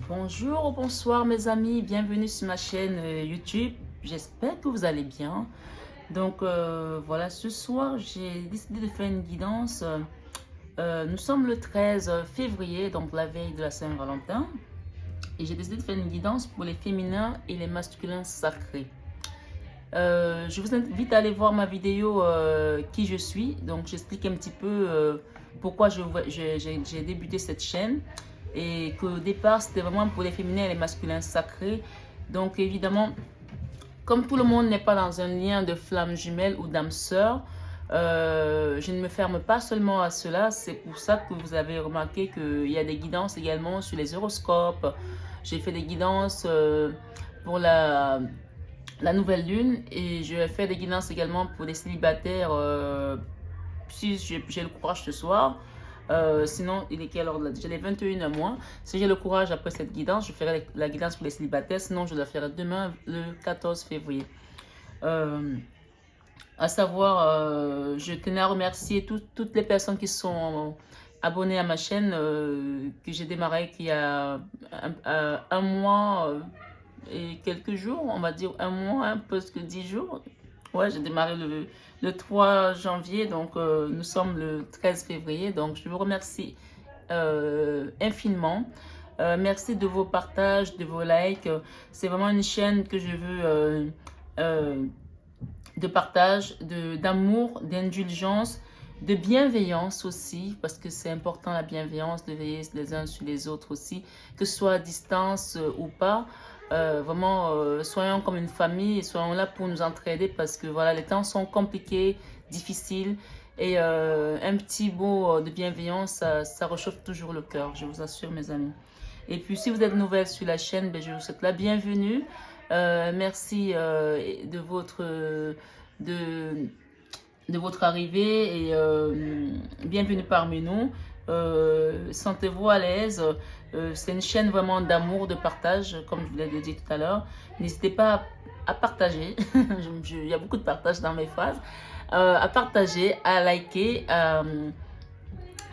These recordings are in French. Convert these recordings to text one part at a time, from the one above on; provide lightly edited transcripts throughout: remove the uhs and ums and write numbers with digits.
Bonjour ou bonsoir mes amis, bienvenue sur ma chaîne YouTube. J'espère que vous allez bien. Donc voilà, ce soir j'ai décidé de faire une guidance. Nous sommes le 13 février, donc la veille de la Saint-Valentin. Et j'ai décidé de faire une guidance pour les féminins et les masculins sacrés. Je vous invite à aller voir ma vidéo Qui je suis. Donc j'explique un petit peu pourquoi j'ai débuté cette chaîne. Et qu'au départ, c'était vraiment pour les féminins et les masculins sacrés. Donc évidemment, comme tout le monde n'est pas dans un lien de flamme jumelle ou d'âme sœur, je ne me ferme pas seulement à cela. C'est pour ça que vous avez remarqué qu'il y a des guidances également sur les horoscopes. J'ai fait des guidances pour la nouvelle lune et je vais faire des guidances également pour les célibataires si j'ai le courage ce soir. Sinon, il est quelle heure? J'ai les 21 mois. Si j'ai le courage après cette guidance, je ferai la guidance pour les célibataires. Sinon, je la ferai demain, le 14 février. À savoir, je tenais à remercier toutes les personnes qui sont abonnées à ma chaîne que j'ai démarré il y a un mois et quelques jours, on va dire un mois, un peu plus que 10 jours. Ouais, j'ai démarré le 3 janvier, donc nous sommes le 13 février. Donc, je vous remercie infiniment. Merci de vos partages, de vos likes. C'est vraiment une chaîne que je veux de partage, d'amour, d'indulgence, de bienveillance aussi, parce que c'est important la bienveillance, de veiller les uns sur les autres aussi, que ce soit à distance ou pas. Vraiment, soyons comme une famille et soyons là pour nous entraider parce que voilà, les temps sont compliqués, difficiles et un petit mot de bienveillance, ça réchauffe toujours le cœur, je vous assure mes amis. Et puis si vous êtes nouvelle sur la chaîne, ben, je vous souhaite la bienvenue. Merci de, de votre arrivée et bienvenue parmi nous. Sentez-vous à l'aise. C'est une chaîne vraiment d'amour, de partage, comme je vous l'ai dit tout à l'heure. N'hésitez pas à partager. Il y a beaucoup de partage dans mes phrases. À partager, à liker, à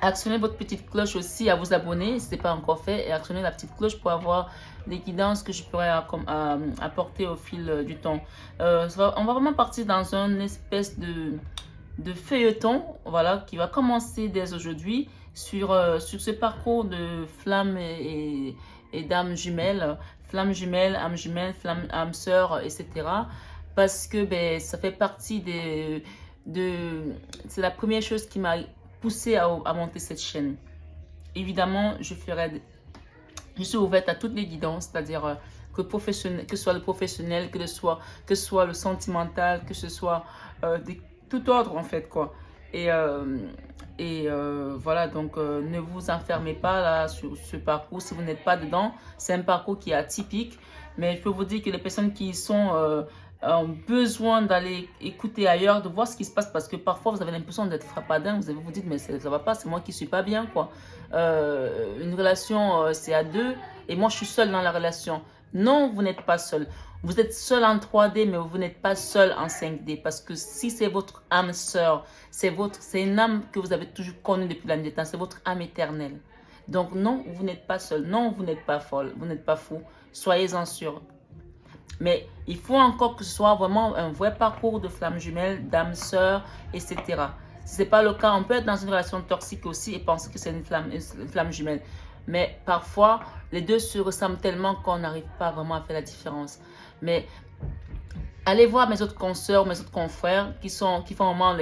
actionner votre petite cloche aussi, à vous abonner si ce n'est pas encore fait et actionner la petite cloche pour avoir les guidances que je pourrais apporter au fil du temps. On va vraiment partir dans une espèce de feuilleton, voilà, qui va commencer dès aujourd'hui sur ce parcours de flammes et d'âmes jumelles, flammes jumelles, âmes sœurs, etc. Parce que ben, ça fait partie c'est la première chose qui m'a poussé à monter cette chaîne. Évidemment, je suis ouverte à toutes les guidances, c'est-à-dire que ce soit le professionnel, que ce soit le sentimental, que ce soit tout ordre en fait quoi. Voilà, donc ne vous enfermez pas là sur ce parcours si vous n'êtes pas dedans. C'est un parcours qui est atypique, mais je peux vous dire que les personnes qui sont ont besoin d'aller écouter ailleurs, de voir ce qui se passe parce que parfois vous avez l'impression d'être frappadin, vous dites mais ça va pas, c'est moi qui suis pas bien quoi. Une relation c'est à deux et moi je suis seule dans la relation. Non, vous n'êtes pas seul. Vous êtes seul en 3D, mais vous n'êtes pas seul en 5D. Parce que si c'est votre âme sœur, c'est une âme que vous avez toujours connue depuis la nuit des temps, c'est votre âme éternelle. Donc non, vous n'êtes pas seul. Non, vous n'êtes pas folle. Vous n'êtes pas fou. Soyez-en sûr. Mais il faut encore que ce soit vraiment un vrai parcours de flamme jumelle, d'âme sœur, etc. Si ce n'est pas le cas, on peut être dans une relation toxique aussi et penser que c'est une flamme jumelle. Mais parfois, les deux se ressemblent tellement qu'on n'arrive pas vraiment à faire la différence. Mais allez voir mes autres consoeurs, mes autres confrères qui font vraiment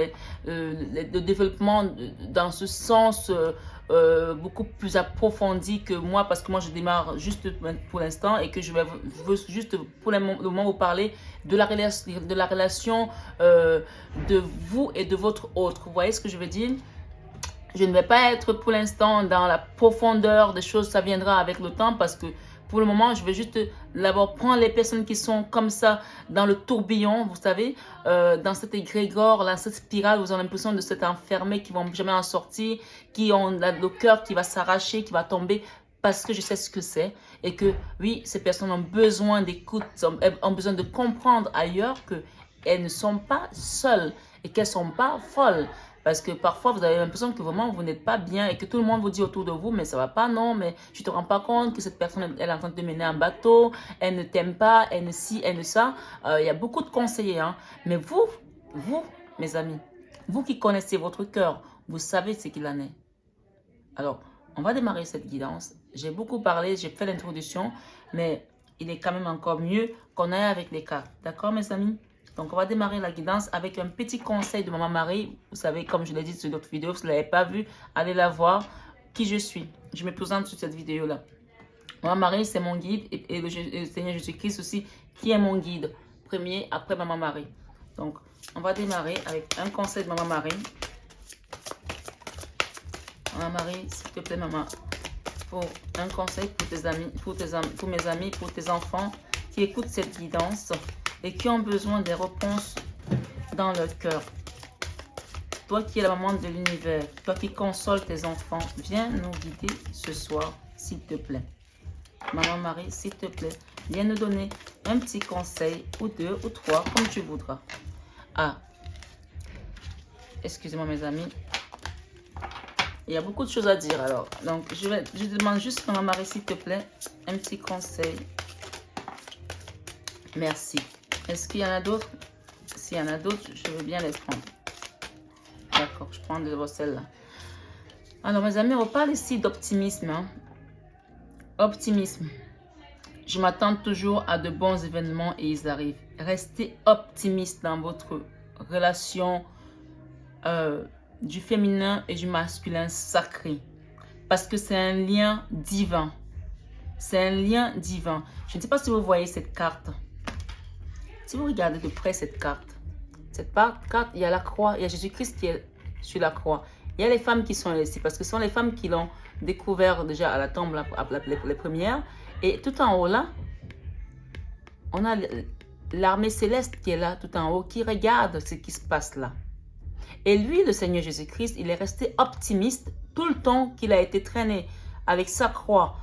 le développement dans ce sens beaucoup plus approfondi que moi parce que moi je démarre juste pour l'instant et que je veux juste pour le moment vous parler de la relation de vous et de votre autre. Vous voyez ce que je veux dire? Je ne vais pas être pour l'instant dans la profondeur des choses, ça viendra avec le temps parce que pour le moment, je vais juste d'abord prendre les personnes qui sont comme ça dans le tourbillon, vous savez, dans cet égrégore, là, cette spirale, vous avez l'impression de s'être enfermés, qui ne vont jamais en sortir, qui ont le cœur qui va s'arracher, qui va tomber parce que je sais ce que c'est et que oui, ces personnes ont besoin d'écoute, ont besoin de comprendre ailleurs qu'elles ne sont pas seules et qu'elles ne sont pas folles. Parce que parfois, vous avez l'impression que vraiment, vous n'êtes pas bien et que tout le monde vous dit autour de vous, mais ça va pas, non, mais tu te rends pas compte que cette personne, elle est en train de te mener en bateau, elle ne t'aime pas, elle ne ci, elle ne ça. Il y a beaucoup de conseillers, hein. Mais vous, mes amis, vous qui connaissez votre cœur, vous savez ce qu'il en est. Alors, on va démarrer cette guidance. J'ai beaucoup parlé, j'ai fait l'introduction, mais il est quand même encore mieux qu'on aille avec les cartes. D'accord, mes amis? Donc, on va démarrer la guidance avec un petit conseil de Maman Marie. Vous savez, comme je l'ai dit sur d'autres vidéos, si vous ne l'avez pas vu, allez la voir. Qui je suis. Je me présente sur cette vidéo-là. Maman Marie, c'est mon guide. Et le Seigneur Jésus-Christ aussi, qui est mon guide. Premier, après Maman Marie. Donc, on va démarrer avec un conseil de Maman Marie. Maman Marie, s'il te plaît, maman, pour un conseil pour tes amis, pour mes amis, pour tes enfants qui écoutent cette guidance et qui ont besoin des réponses dans leur cœur. Toi qui es la maman de l'univers, toi qui consoles tes enfants, viens nous guider ce soir, s'il te plaît. Maman Marie, s'il te plaît, viens nous donner un petit conseil, ou deux, ou trois, comme tu voudras. Ah, excusez-moi mes amis. Il y a beaucoup de choses à dire alors. Donc, je demande juste, Maman Marie, s'il te plaît, un petit conseil. Merci. Est-ce qu'il y en a d'autres? S'il y en a d'autres, je veux bien les prendre. D'accord, je prends de celle-là. Alors, mes amis, on parle ici d'optimisme. Hein. Optimisme. Je m'attends toujours à de bons événements et ils arrivent. Restez optimiste dans votre relation du féminin et du masculin sacré. Parce que c'est un lien divin. C'est un lien divin. Je ne sais pas si vous voyez cette carte. Si vous regardez de près cette carte, il y a la croix, il y a Jésus-Christ qui est sur la croix. Il y a les femmes qui sont ici parce que ce sont les femmes qui l'ont découvert déjà à la tombe, les premières. Et tout en haut là, on a l'armée céleste qui est là tout en haut, qui regarde ce qui se passe là. Et lui, le Seigneur Jésus-Christ, il est resté optimiste tout le temps qu'il a été traîné avec sa croix,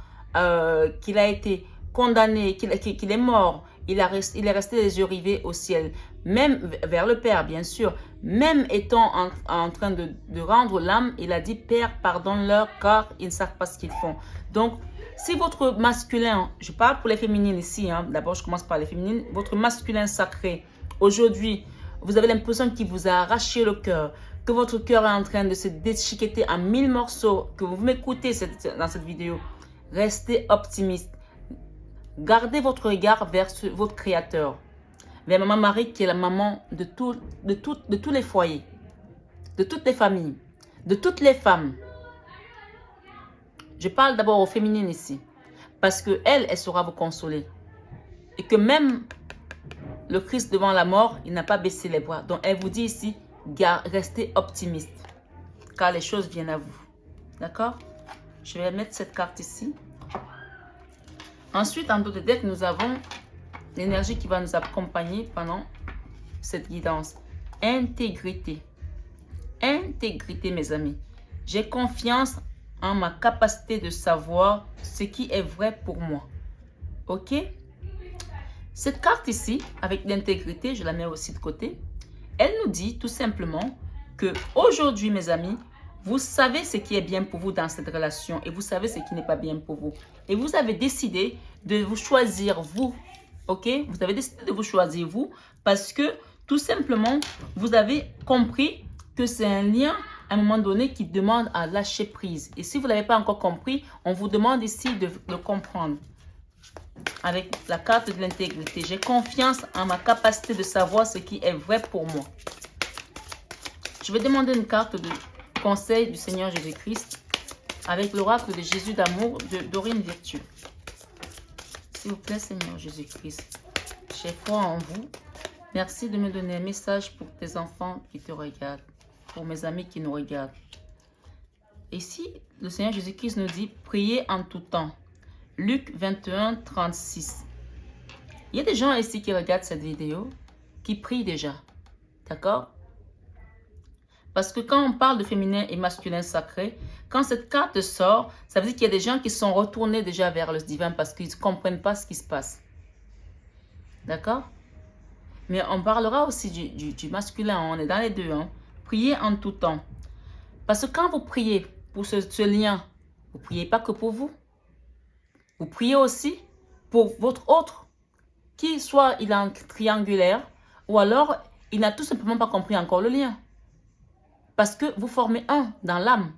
qu'il a été condamné, qu'il est mort. Il est resté les yeux rivés au ciel, même vers le Père, bien sûr. Même étant en train de rendre l'âme, il a dit, Père, pardonne-leur car ils ne savent pas ce qu'ils font. Donc, si votre masculin, je parle pour les féminines ici, hein, d'abord je commence par les féminines, votre masculin sacré, aujourd'hui, vous avez l'impression qu'il vous a arraché le cœur, que votre cœur est en train de se déchiqueter en 1000 morceaux, que vous m'écoutez dans cette vidéo, restez optimiste. Gardez votre regard vers votre Créateur, vers Maman Marie qui est la maman de tous les foyers, de toutes les familles, de toutes les femmes. Je parle d'abord aux féminines ici, parce qu'elle saura vous consoler. Et que même le Christ devant la mort, il n'a pas baissé les bras. Donc elle vous dit ici, restez optimiste, car les choses viennent à vous. D'accord? Je vais mettre cette carte ici. Ensuite, en dos de deck, nous avons l'énergie qui va nous accompagner pendant cette guidance. Intégrité. Intégrité, mes amis. J'ai confiance en ma capacité de savoir ce qui est vrai pour moi. Ok? Cette carte ici, avec l'intégrité, je la mets aussi de côté. Elle nous dit tout simplement que aujourd'hui, mes amis, vous savez ce qui est bien pour vous dans cette relation et vous savez ce qui n'est pas bien pour vous. Et vous avez décidé de vous choisir vous. Ok? Vous avez décidé de vous choisir vous parce que tout simplement, vous avez compris que c'est un lien à un moment donné qui demande à lâcher prise. Et si vous ne l'avez pas encore compris, on vous demande ici de le comprendre. Avec la carte de l'intégrité, j'ai confiance en ma capacité de savoir ce qui est vrai pour moi. Je vais demander une carte de conseil du Seigneur Jésus-Christ avec l'oracle de Jésus d'amour de Dorine Virtue. S'il vous plaît, Seigneur Jésus-Christ, j'ai foi en vous. Merci de me donner un message pour tes enfants qui te regardent, pour mes amis qui nous regardent. Ici, le Seigneur Jésus-Christ nous dit, priez en tout temps. Luc 21, 36. Il y a des gens ici qui regardent cette vidéo, qui prient déjà. D'accord? Parce que quand on parle de féminin et masculin sacré, quand cette carte sort, ça veut dire qu'il y a des gens qui sont retournés déjà vers le divin parce qu'ils ne comprennent pas ce qui se passe. D'accord? Mais on parlera aussi du masculin, on est dans les deux. Hein. Priez en tout temps. Parce que quand vous priez pour ce lien, vous ne priez pas que pour vous. Vous priez aussi pour votre autre, qui soit il est en triangulaire, ou alors il n'a tout simplement pas compris encore le lien. Parce que vous formez un dans l'âme.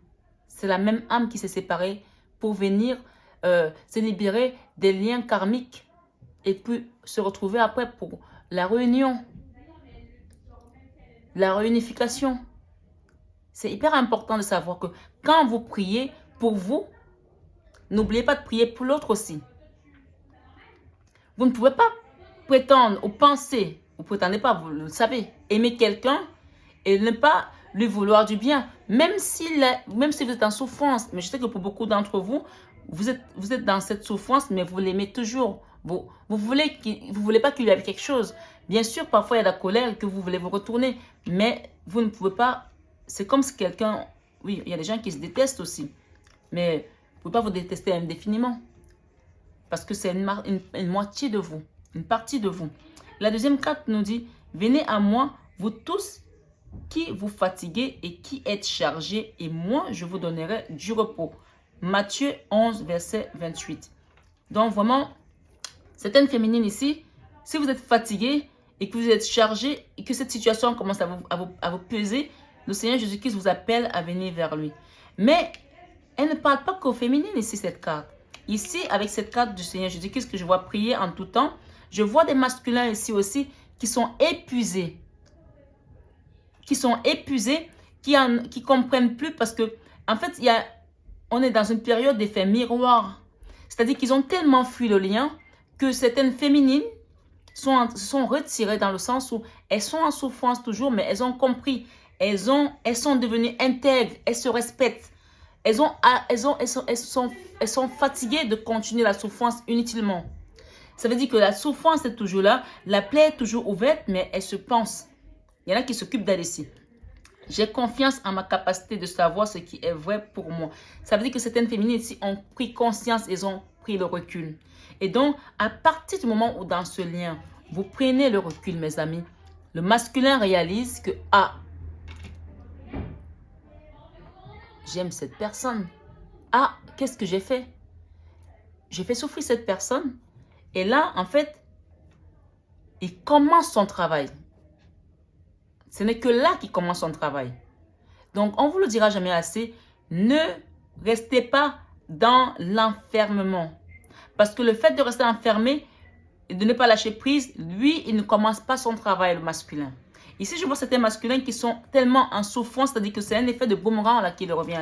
C'est la même âme qui s'est séparée pour venir se libérer des liens karmiques et puis se retrouver après pour la réunion, la réunification. C'est hyper important de savoir que quand vous priez pour vous, n'oubliez pas de prier pour l'autre aussi. Vous ne pouvez pas prétendre ou penser, vous ne prétendez pas, vous le savez, aimer quelqu'un et ne pas lui vouloir du bien, même si vous êtes en souffrance. Mais je sais que pour beaucoup d'entre vous, vous êtes dans cette souffrance, mais vous l'aimez toujours. Vous voulez pas qu'il lui arrive quelque chose. Bien sûr, parfois il y a la colère que vous voulez vous retourner, mais vous ne pouvez pas. C'est comme si quelqu'un, oui, il y a des gens qui se détestent aussi, mais vous ne pouvez pas vous détester indéfiniment. Parce que c'est une moitié de vous, une partie de vous. La deuxième carte nous dit, venez à moi, vous tous qui vous fatiguez et qui êtes chargés, et moi, je vous donnerai du repos. Matthieu 11, verset 28. Donc vraiment, certaines féminines ici, si vous êtes fatigué et que vous êtes chargé et que cette situation commence à vous peser, le Seigneur Jésus-Christ vous appelle à venir vers lui. Mais elle ne parle pas qu'aux féminines ici, cette carte. Ici, avec cette carte du Seigneur Jésus-Christ que je vois prier en tout temps, je vois des masculins ici aussi qui sont épuisés. Qui comprennent plus parce que, en fait, on est dans une période d'effet miroir. C'est-à-dire qu'ils ont tellement fui le lien que certaines féminines sont retirées dans le sens où elles sont en souffrance toujours, mais elles ont compris. Elles sont devenues intègres, elles se respectent. Elles sont fatiguées de continuer la souffrance inutilement. Ça veut dire que la souffrance est toujours là, la plaie est toujours ouverte, mais elle se pense. Il y en a qui s'occupent d'elle ici. J'ai confiance en ma capacité de savoir ce qui est vrai pour moi. Ça veut dire que certaines féminines ici ont pris conscience, elles ont pris le recul. Et donc, à partir du moment où dans ce lien, vous prenez le recul, mes amis, le masculin réalise que, ah, j'aime cette personne. Ah, qu'est-ce que j'ai fait? J'ai fait souffrir cette personne. Et là, en fait, il commence son travail. Ce n'est que là qu'il commence son travail. Donc, on ne vous le dira jamais assez, ne restez pas dans l'enfermement. Parce que le fait de rester enfermé et de ne pas lâcher prise, lui, il ne commence pas son travail, le masculin. Ici, je vois certains masculins qui sont tellement en souffrance, c'est-à-dire que c'est un effet de boomerang là qui leur revient.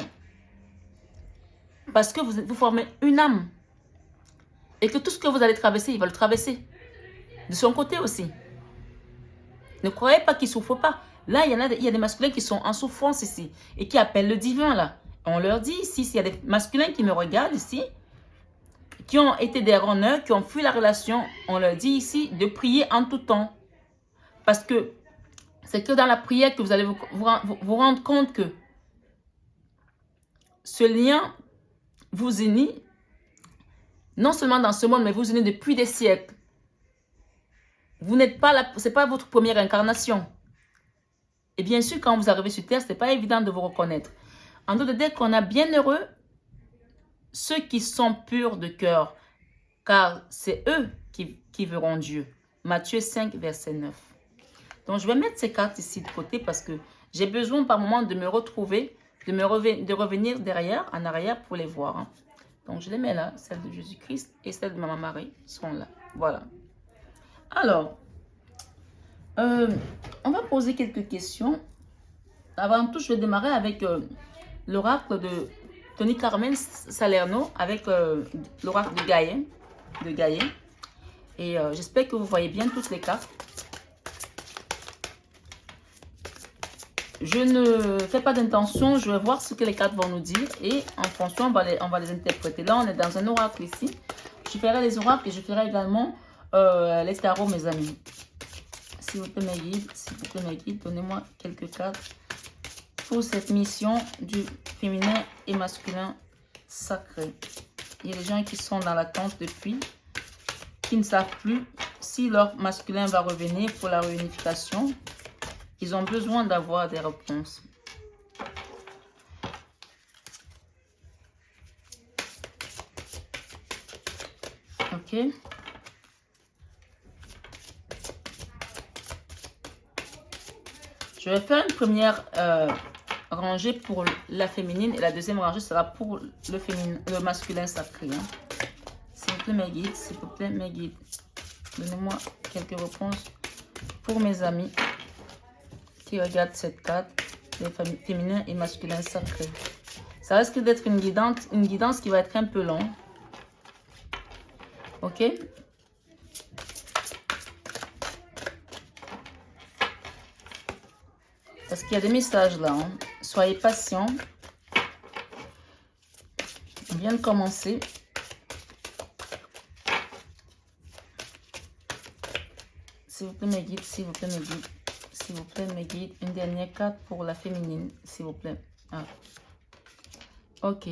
Parce que vous formez une âme. Et que tout ce que vous allez traverser, il va le traverser. De son côté aussi. Ne croyez pas qu'il ne souffre pas. Là, il y a des masculins qui sont en souffrance ici et qui appellent le divin là. On leur dit ici, s'il y a des masculins qui me regardent ici, qui ont été des runners, qui ont fui la relation, on leur dit ici de prier en tout temps. Parce que c'est que dans la prière que vous allez vous rendre compte que ce lien vous unit, non seulement dans ce monde, mais vous unit depuis des siècles. Vous n'êtes pas là, ce n'est pas votre première incarnation. Et bien sûr, quand vous arrivez sur Terre, ce n'est pas évident de vous reconnaître. En d'autres termes, qu'on a bienheureux ceux qui sont purs de cœur, car c'est eux qui verront Dieu. Matthieu 5, verset 9. Donc, je vais mettre ces cartes ici de côté parce que j'ai besoin par moment de me retrouver, de revenir derrière, en arrière pour les voir. Hein. Donc, je les mets là. Celle de Jésus-Christ et celle de Maman Marie sont là. Voilà. Alors, on va poser quelques questions. Avant tout, je vais démarrer avec l'oracle de Tony Carmen Salerno, avec l'oracle de Gaïen. Et j'espère que vous voyez bien toutes les cartes. Je ne fais pas d'intention, je vais voir ce que les cartes vont nous dire. Et en fonction, on va les interpréter. Là, on est dans un oracle ici. Je ferai les oracles et je ferai également les tarots, mes amis. S'il vous plaît, mes guides, donnez-moi quelques cartes pour cette mission du féminin et masculin sacré. Il y a des gens qui sont dans l'attente depuis, qui ne savent plus si leur masculin va revenir pour la réunification. Ils ont besoin d'avoir des réponses. Ok. Je vais faire une première rangée pour la féminine et la deuxième rangée sera pour le masculin sacré. Hein. S'il vous plaît, mes guides, s'il vous plaît, mes guides. Donnez-moi quelques réponses pour mes amis qui regardent cette carte, les féminins et masculins sacrés. Ça risque d'être une guidance qui va être un peu longue. Ok? Parce qu'il y a des messages là. Hein. Soyez patients. On vient de commencer. S'il vous plaît, mes guides, s'il vous plaît, mes guides. S'il vous plaît, mes guides. Une dernière carte pour la féminine, s'il vous plaît. Ah. Ok.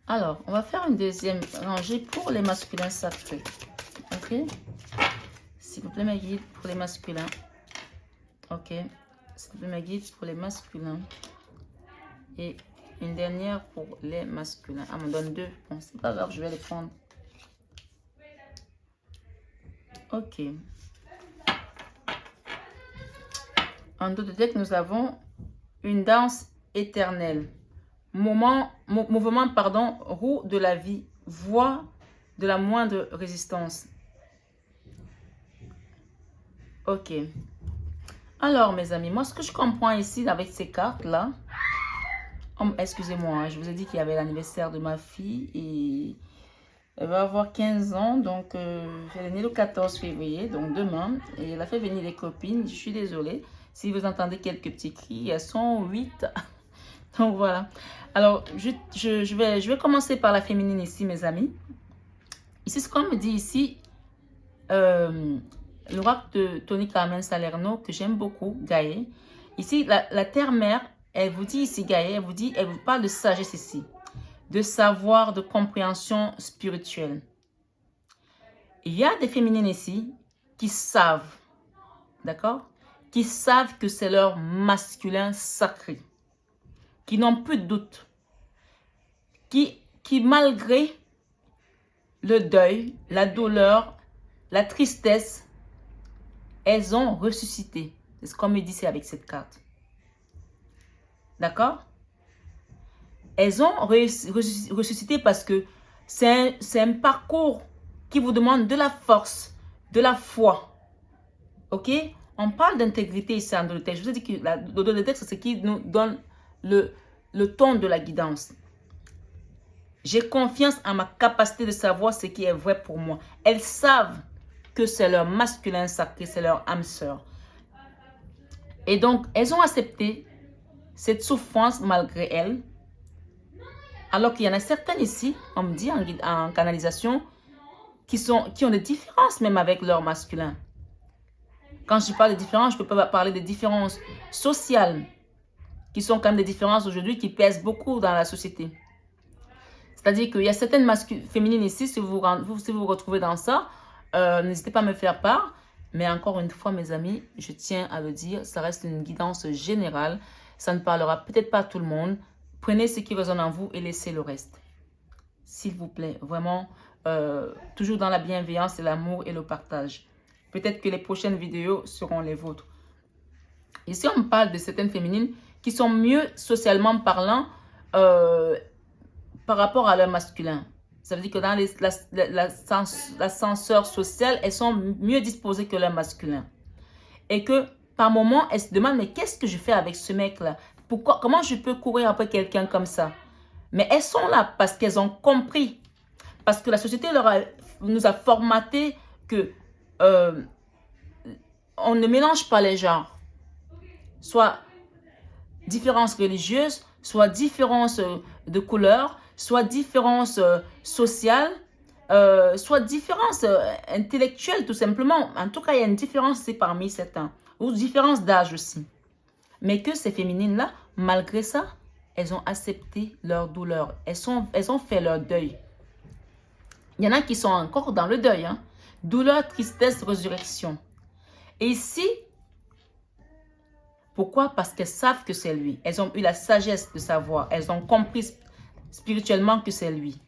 Alors, on va faire une deuxième rangée pour les masculins sacrés. Ok? S'il vous plaît, mes guides, pour les masculins. Ok. S'il vous plaît, mes guides, pour les masculins. Et une dernière pour les masculins. Ah, on me donne deux. Bon, c'est pas grave, je vais les prendre. Ok. En dos de deck, nous avons une danse éternelle. Mouvement, pardon, roue de la vie. Voie de la moindre résistance. Ok. Alors, mes amis, moi, ce que je comprends ici avec ces cartes-là, excusez-moi, je vous ai dit qu'il y avait l'anniversaire de ma fille et elle va avoir 15 ans, donc elle est née le 14 février, donc demain, et elle a fait venir les copines, je suis désolée. Si vous entendez quelques petits cris, elles sont 8. Donc voilà. Alors, je vais commencer par la féminine ici, mes amis. Ici, ce qu'on me dit ici, l'oracle de Tony Carmen Salerno, que j'aime beaucoup, Gaïa. Ici, la terre-mère, elle vous dit ici, Gaïa, elle vous parle de sagesse ici. De savoir, de compréhension spirituelle. Il y a des féminines ici qui savent, d'accord? Qui savent que c'est leur masculin sacré. Qui n'ont plus de doute. Qui malgré le deuil, la douleur, la tristesse, elles ont ressuscité. C'est ce qu'on me dit avec cette carte. D'accord? Elles ont ressuscité parce que c'est un parcours qui vous demande de la force, de la foi. Ok? On parle d'intégrité ici en deux textes. Je vous ai dit que le texte, c'est ce qui nous donne le ton de la guidance. J'ai confiance en ma capacité de savoir ce qui est vrai pour moi. Elles savent que c'est leur masculin sacré, c'est leur âme sœur. Et donc, elles ont accepté cette souffrance malgré elles. Alors qu'il y en a certaines ici, on me dit en canalisation, qui ont des différences même avec leur masculin. Quand je parle de différences, je peux pas parler de différences sociales, qui sont quand même des différences aujourd'hui qui pèsent beaucoup dans la société. C'est-à-dire qu'il y a certaines féminines ici, si vous vous retrouvez dans ça, n'hésitez pas à me faire part. Mais encore une fois, mes amis, je tiens à le dire, ça reste une guidance générale. Ça ne parlera peut-être pas à tout le monde. Prenez ce qui résonne en vous et laissez le reste. S'il vous plaît, vraiment, toujours dans la bienveillance et l'amour et le partage. Peut-être que les prochaines vidéos seront les vôtres. Ici, on me parle de certaines féminines qui sont mieux socialement parlant par rapport à leur masculin. Ça veut dire que dans l'ascenseur social, elles sont mieux disposées que leur masculin. Et que par moment, elles se demandent, mais qu'est-ce que je fais avec ce mec-là? Comment je peux courir après quelqu'un comme ça? Mais elles sont là parce qu'elles ont compris. Parce que la société nous a formaté que on ne mélange pas les genres. Soit différences religieuses, soit différences de couleur, soit différences sociales, soit différences intellectuelles tout simplement. En tout cas, il y a une différence parmi certains. Ou différence d'âge aussi. Mais que ces féminines-là, malgré ça, elles ont accepté leur douleur. Elles ont fait leur deuil. Il y en a qui sont encore dans le deuil. Hein? Douleur, tristesse, résurrection. Et ici, pourquoi? Parce qu'elles savent que c'est lui. Elles ont eu la sagesse de savoir. Elles ont compris spirituellement que c'est lui.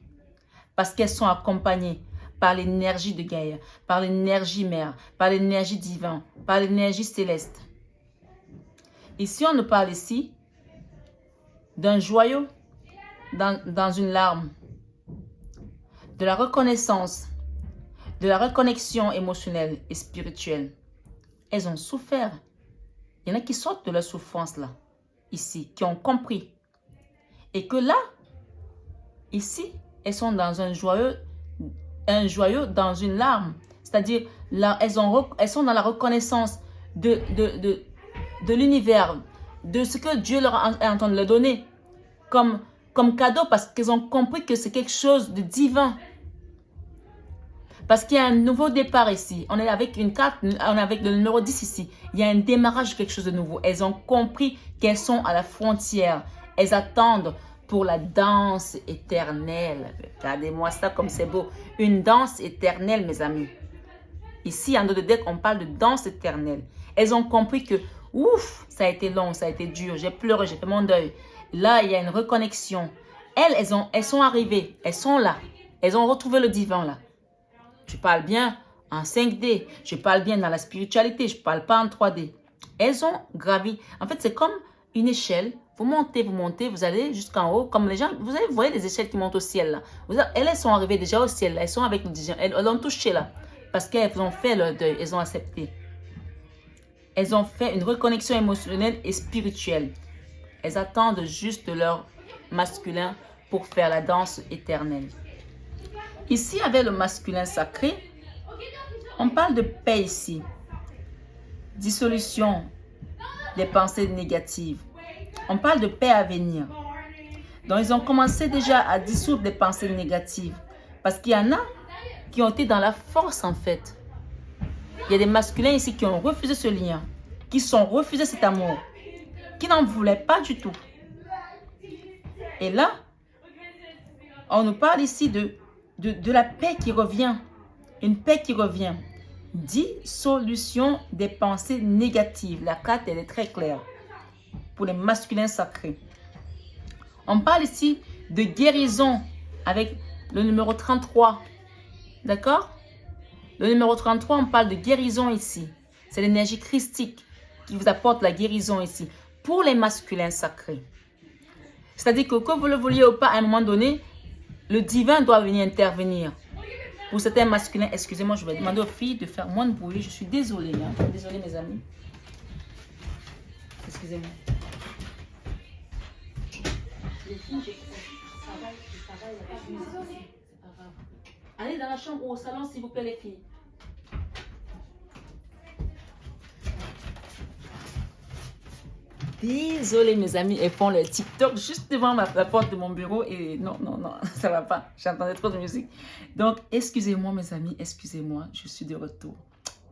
parce qu'elles sont accompagnées par l'énergie de Gaïa, par l'énergie mère, par l'énergie divine, par l'énergie céleste. Ici, on nous parle ici d'un joyau dans une larme, de la reconnaissance, de la reconnexion émotionnelle et spirituelle. Elles ont souffert. Il y en a qui sortent de leur souffrance là, ici, qui ont compris. Et que là, ici, elles sont dans un joyau dans une larme. C'est-à-dire, là, elles sont dans la reconnaissance de l'univers, de ce que Dieu leur est en train de leur donner comme cadeau, parce qu'elles ont compris que c'est quelque chose de divin. Parce qu'il y a un nouveau départ ici. On est avec une carte, on est avec le numéro 10 ici. Il y a un démarrage de quelque chose de nouveau. Elles ont compris qu'elles sont à la frontière. Elles attendent pour la danse éternelle. Regardez-moi ça comme c'est beau. Une danse éternelle, mes amis. Ici, en dos de deck, on parle de danse éternelle. Elles ont compris que, ouf, ça a été long, ça a été dur. J'ai pleuré, j'ai fait mon deuil. Là, il y a une reconnexion. Elles sont arrivées. Elles sont là. Elles ont retrouvé le divin là. Je parle bien en 5D. Je parle bien dans la spiritualité. Je ne parle pas en 3D. Elles ont gravi. En fait, c'est comme une échelle. Vous montez, vous allez jusqu'en haut. Comme les gens, vous voyez les échelles qui montent au ciel là. Elles sont arrivées déjà au ciel là. Elles sont avec le divin. Elles l'ont touché là. Parce qu'elles ont fait leur deuil. Elles ont accepté. Elles ont fait une reconnexion émotionnelle et spirituelle. Elles attendent juste leur masculin pour faire la danse éternelle. Ici, avec le masculin sacré, on parle de paix ici. Dissolution des pensées négatives. On parle de paix à venir. Donc, ils ont commencé déjà à dissoudre des pensées négatives. Parce qu'il y en a qui ont été dans la force, en fait. Il y a des masculins ici qui ont refusé ce lien, qui sont refusés cet amour, qui n'en voulaient pas du tout. Et là, on nous parle ici de la paix qui revient. Une paix qui revient. Dissolution des pensées négatives. La carte, elle est très claire. Pour les masculins sacrés. On parle ici de guérison avec le numéro 33. D'accord? Le numéro 33, on parle de guérison ici. C'est l'énergie christique qui vous apporte la guérison ici. Pour les masculins sacrés. C'est-à-dire que vous le vouliez ou pas, à un moment donné, le divin doit venir intervenir. Pour certains masculins, excusez-moi, je vais demander aux filles de faire moins de bruit. Je suis désolée. Hein. Désolée, mes amis. Excusez-moi. Les filles, ça va, il n'y a pas de musique. C'est pas grave. Allez dans la chambre ou au salon, s'il vous plaît, les filles. Désolée, mes amis, elles font le TikTok juste devant la porte de mon bureau et non, ça va pas. J'entendais trop de musique. Donc, excusez-moi, mes amis, excusez-moi, je suis de retour.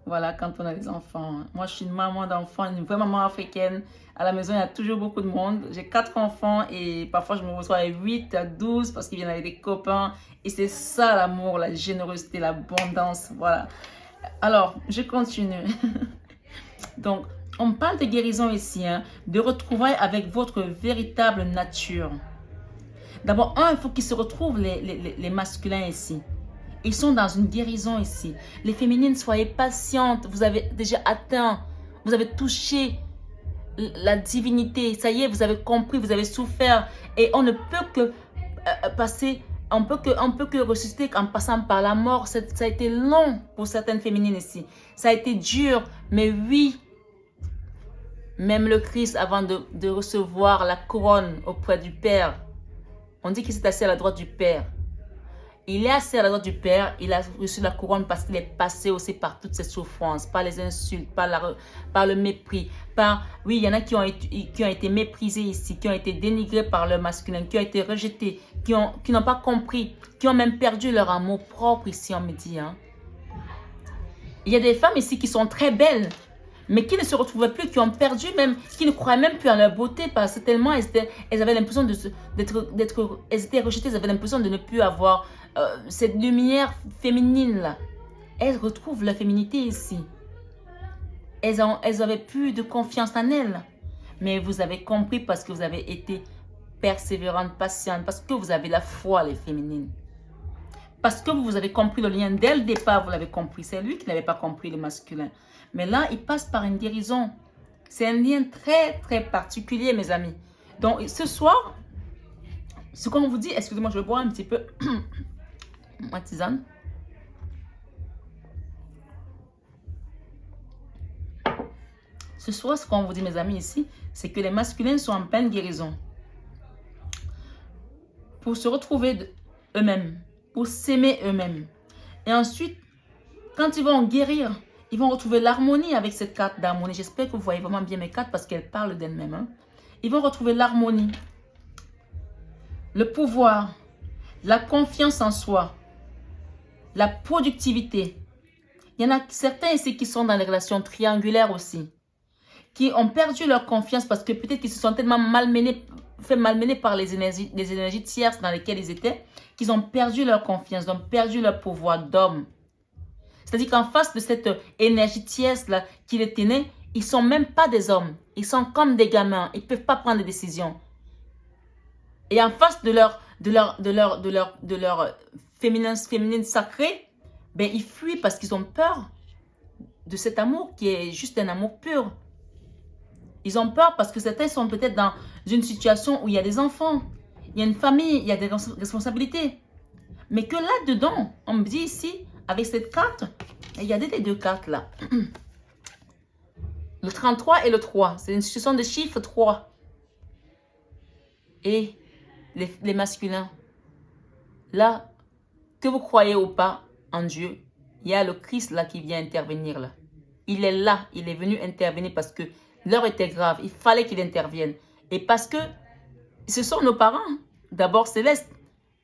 Voilà, quand on a des enfants. Moi, je suis une maman d'enfants, une vraie maman africaine. À la maison, il y a toujours beaucoup de monde. J'ai 4 enfants et parfois, je me retrouve à 8, à 12 parce qu'ils viennent avec des copains. Et c'est ça l'amour, la générosité, l'abondance. Voilà. Alors, je continue. Donc, on parle de guérison ici, hein, de retrouvailles avec votre véritable nature. D'abord, il faut qu'ils se retrouvent les masculins ici. Ils sont dans une guérison ici. Les féminines, soyez patientes. Vous avez déjà atteint, vous avez touché la divinité. Ça y est, vous avez compris, vous avez souffert. Et on ne peut que passer, on peut que ressusciter en passant par la mort. Ça a été long pour certaines féminines ici. Ça a été dur, mais oui. Même le Christ, avant de recevoir la couronne auprès du Père, on dit qu'il s'est assis à la droite du Père. Il est assis à la droite du Père, il a reçu la couronne parce qu'il est passé aussi par toutes ces souffrances, par les insultes, par le mépris. Oui, il y en a qui ont été méprisés ici, qui ont été dénigrés par leur masculin, qui ont été rejetés, qui n'ont pas compris, qui ont même perdu leur amour propre ici, on me dit. Hein. Il y a des femmes ici qui sont très belles, mais qui ne se retrouvaient plus, qui ont perdu même, qui ne croyaient même plus à leur beauté parce que tellement elles avaient l'impression elles étaient rejetées, elles avaient l'impression de ne plus avoir cette lumière féminine là. Elles retrouvent la féminité ici. Elles avaient plus de confiance en elles. Mais vous avez compris parce que vous avez été persévérante, patiente, parce que vous avez la foi les féminines. Parce que vous avez compris le lien dès le départ, vous l'avez compris. C'est lui qui n'avait pas compris le masculin. Mais là, il passe par une guérison. C'est un lien très, très particulier, mes amis. Donc, ce soir, ce qu'on vous dit, excusez-moi, je vais boire un petit peu ma tisane. Ce soir, ce qu'on vous dit, mes amis, ici, c'est que les masculins sont en pleine guérison. Pour se retrouver eux-mêmes, pour s'aimer eux-mêmes. Et ensuite, quand ils vont guérir, ils vont retrouver l'harmonie avec cette carte d'harmonie. J'espère que vous voyez vraiment bien mes cartes parce qu'elles parlent d'elles-mêmes. Hein. Ils vont retrouver l'harmonie, le pouvoir, la confiance en soi, la productivité. Il y en a certains ici qui sont dans les relations triangulaires aussi, qui ont perdu leur confiance parce que peut-être qu'ils se sont tellement fait malmener par les énergies tierces dans lesquelles ils étaient, qu'ils ont perdu leur confiance, ils ont perdu leur pouvoir d'homme. C'est-à-dire qu'en face de cette énergie tierce-là qui les tenait, ils ne sont même pas des hommes. Ils sont comme des gamins. Ils ne peuvent pas prendre des décisions. Et en face de leur féminine sacrée, ben, ils fuient parce qu'ils ont peur de cet amour qui est juste un amour pur. Ils ont peur parce que certains sont peut-être dans une situation où il y a des enfants, il y a une famille, il y a des responsabilités. Mais que là-dedans, on me dit ici, avec cette carte, il y a des deux cartes là. Le 33 et le 3, c'est une succession de chiffres 3. Et les masculins, là, que vous croyez ou pas en Dieu, il y a le Christ là qui vient intervenir là. Il est là, il est venu intervenir parce que l'heure était grave, il fallait qu'il intervienne. Et parce que ce sont nos parents, d'abord célestes,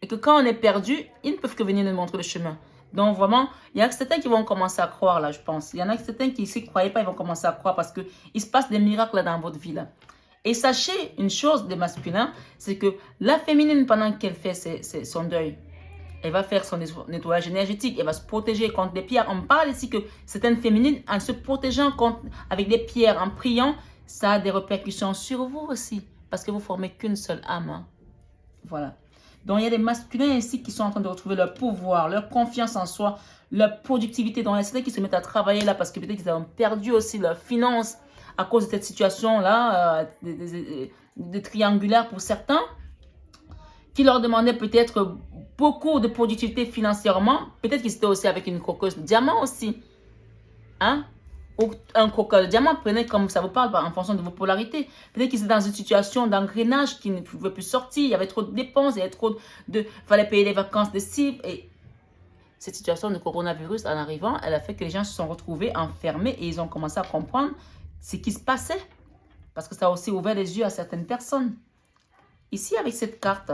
et que quand on est perdu, ils ne peuvent que venir nous montrer le chemin. Donc vraiment, il y en a certains qui vont commencer à croire là, je pense. Il y en a certains qui ne croyaient pas, ils vont commencer à croire parce qu'il se passe des miracles là dans votre vie là. Et sachez une chose des masculins, c'est que la féminine, pendant qu'elle fait son deuil, elle va faire son nettoyage énergétique, elle va se protéger contre des pierres. On parle ici que certaines féminines, en se protégeant avec des pierres, en priant, ça a des répercussions sur vous aussi. Parce que vous ne formez qu'une seule âme. Hein. Voilà. Donc, il y a des masculins ici qui sont en train de retrouver leur pouvoir, leur confiance en soi, leur productivité. Donc, il y a certains qui se mettent à travailler là parce que peut-être qu'ils ont perdu aussi leurs finances à cause de cette situation-là, de triangulaire pour certains, qui leur demandait peut-être beaucoup de productivité financièrement. Peut-être qu'ils étaient aussi avec une coqueuse de diamant aussi. Hein? Ou un croqueur de diamant, prenez comme ça vous parle en fonction de vos polarités. Peut-être qu'ils étaient dans une situation d'engrenage qui ne pouvait plus sortir. Il y avait trop de dépenses, il y avait trop de... fallait payer les vacances de cible. Et cette situation de coronavirus, en arrivant, elle a fait que les gens se sont retrouvés enfermés et ils ont commencé à comprendre ce qui se passait. Parce que ça a aussi ouvert les yeux à certaines personnes. Ici, avec cette carte,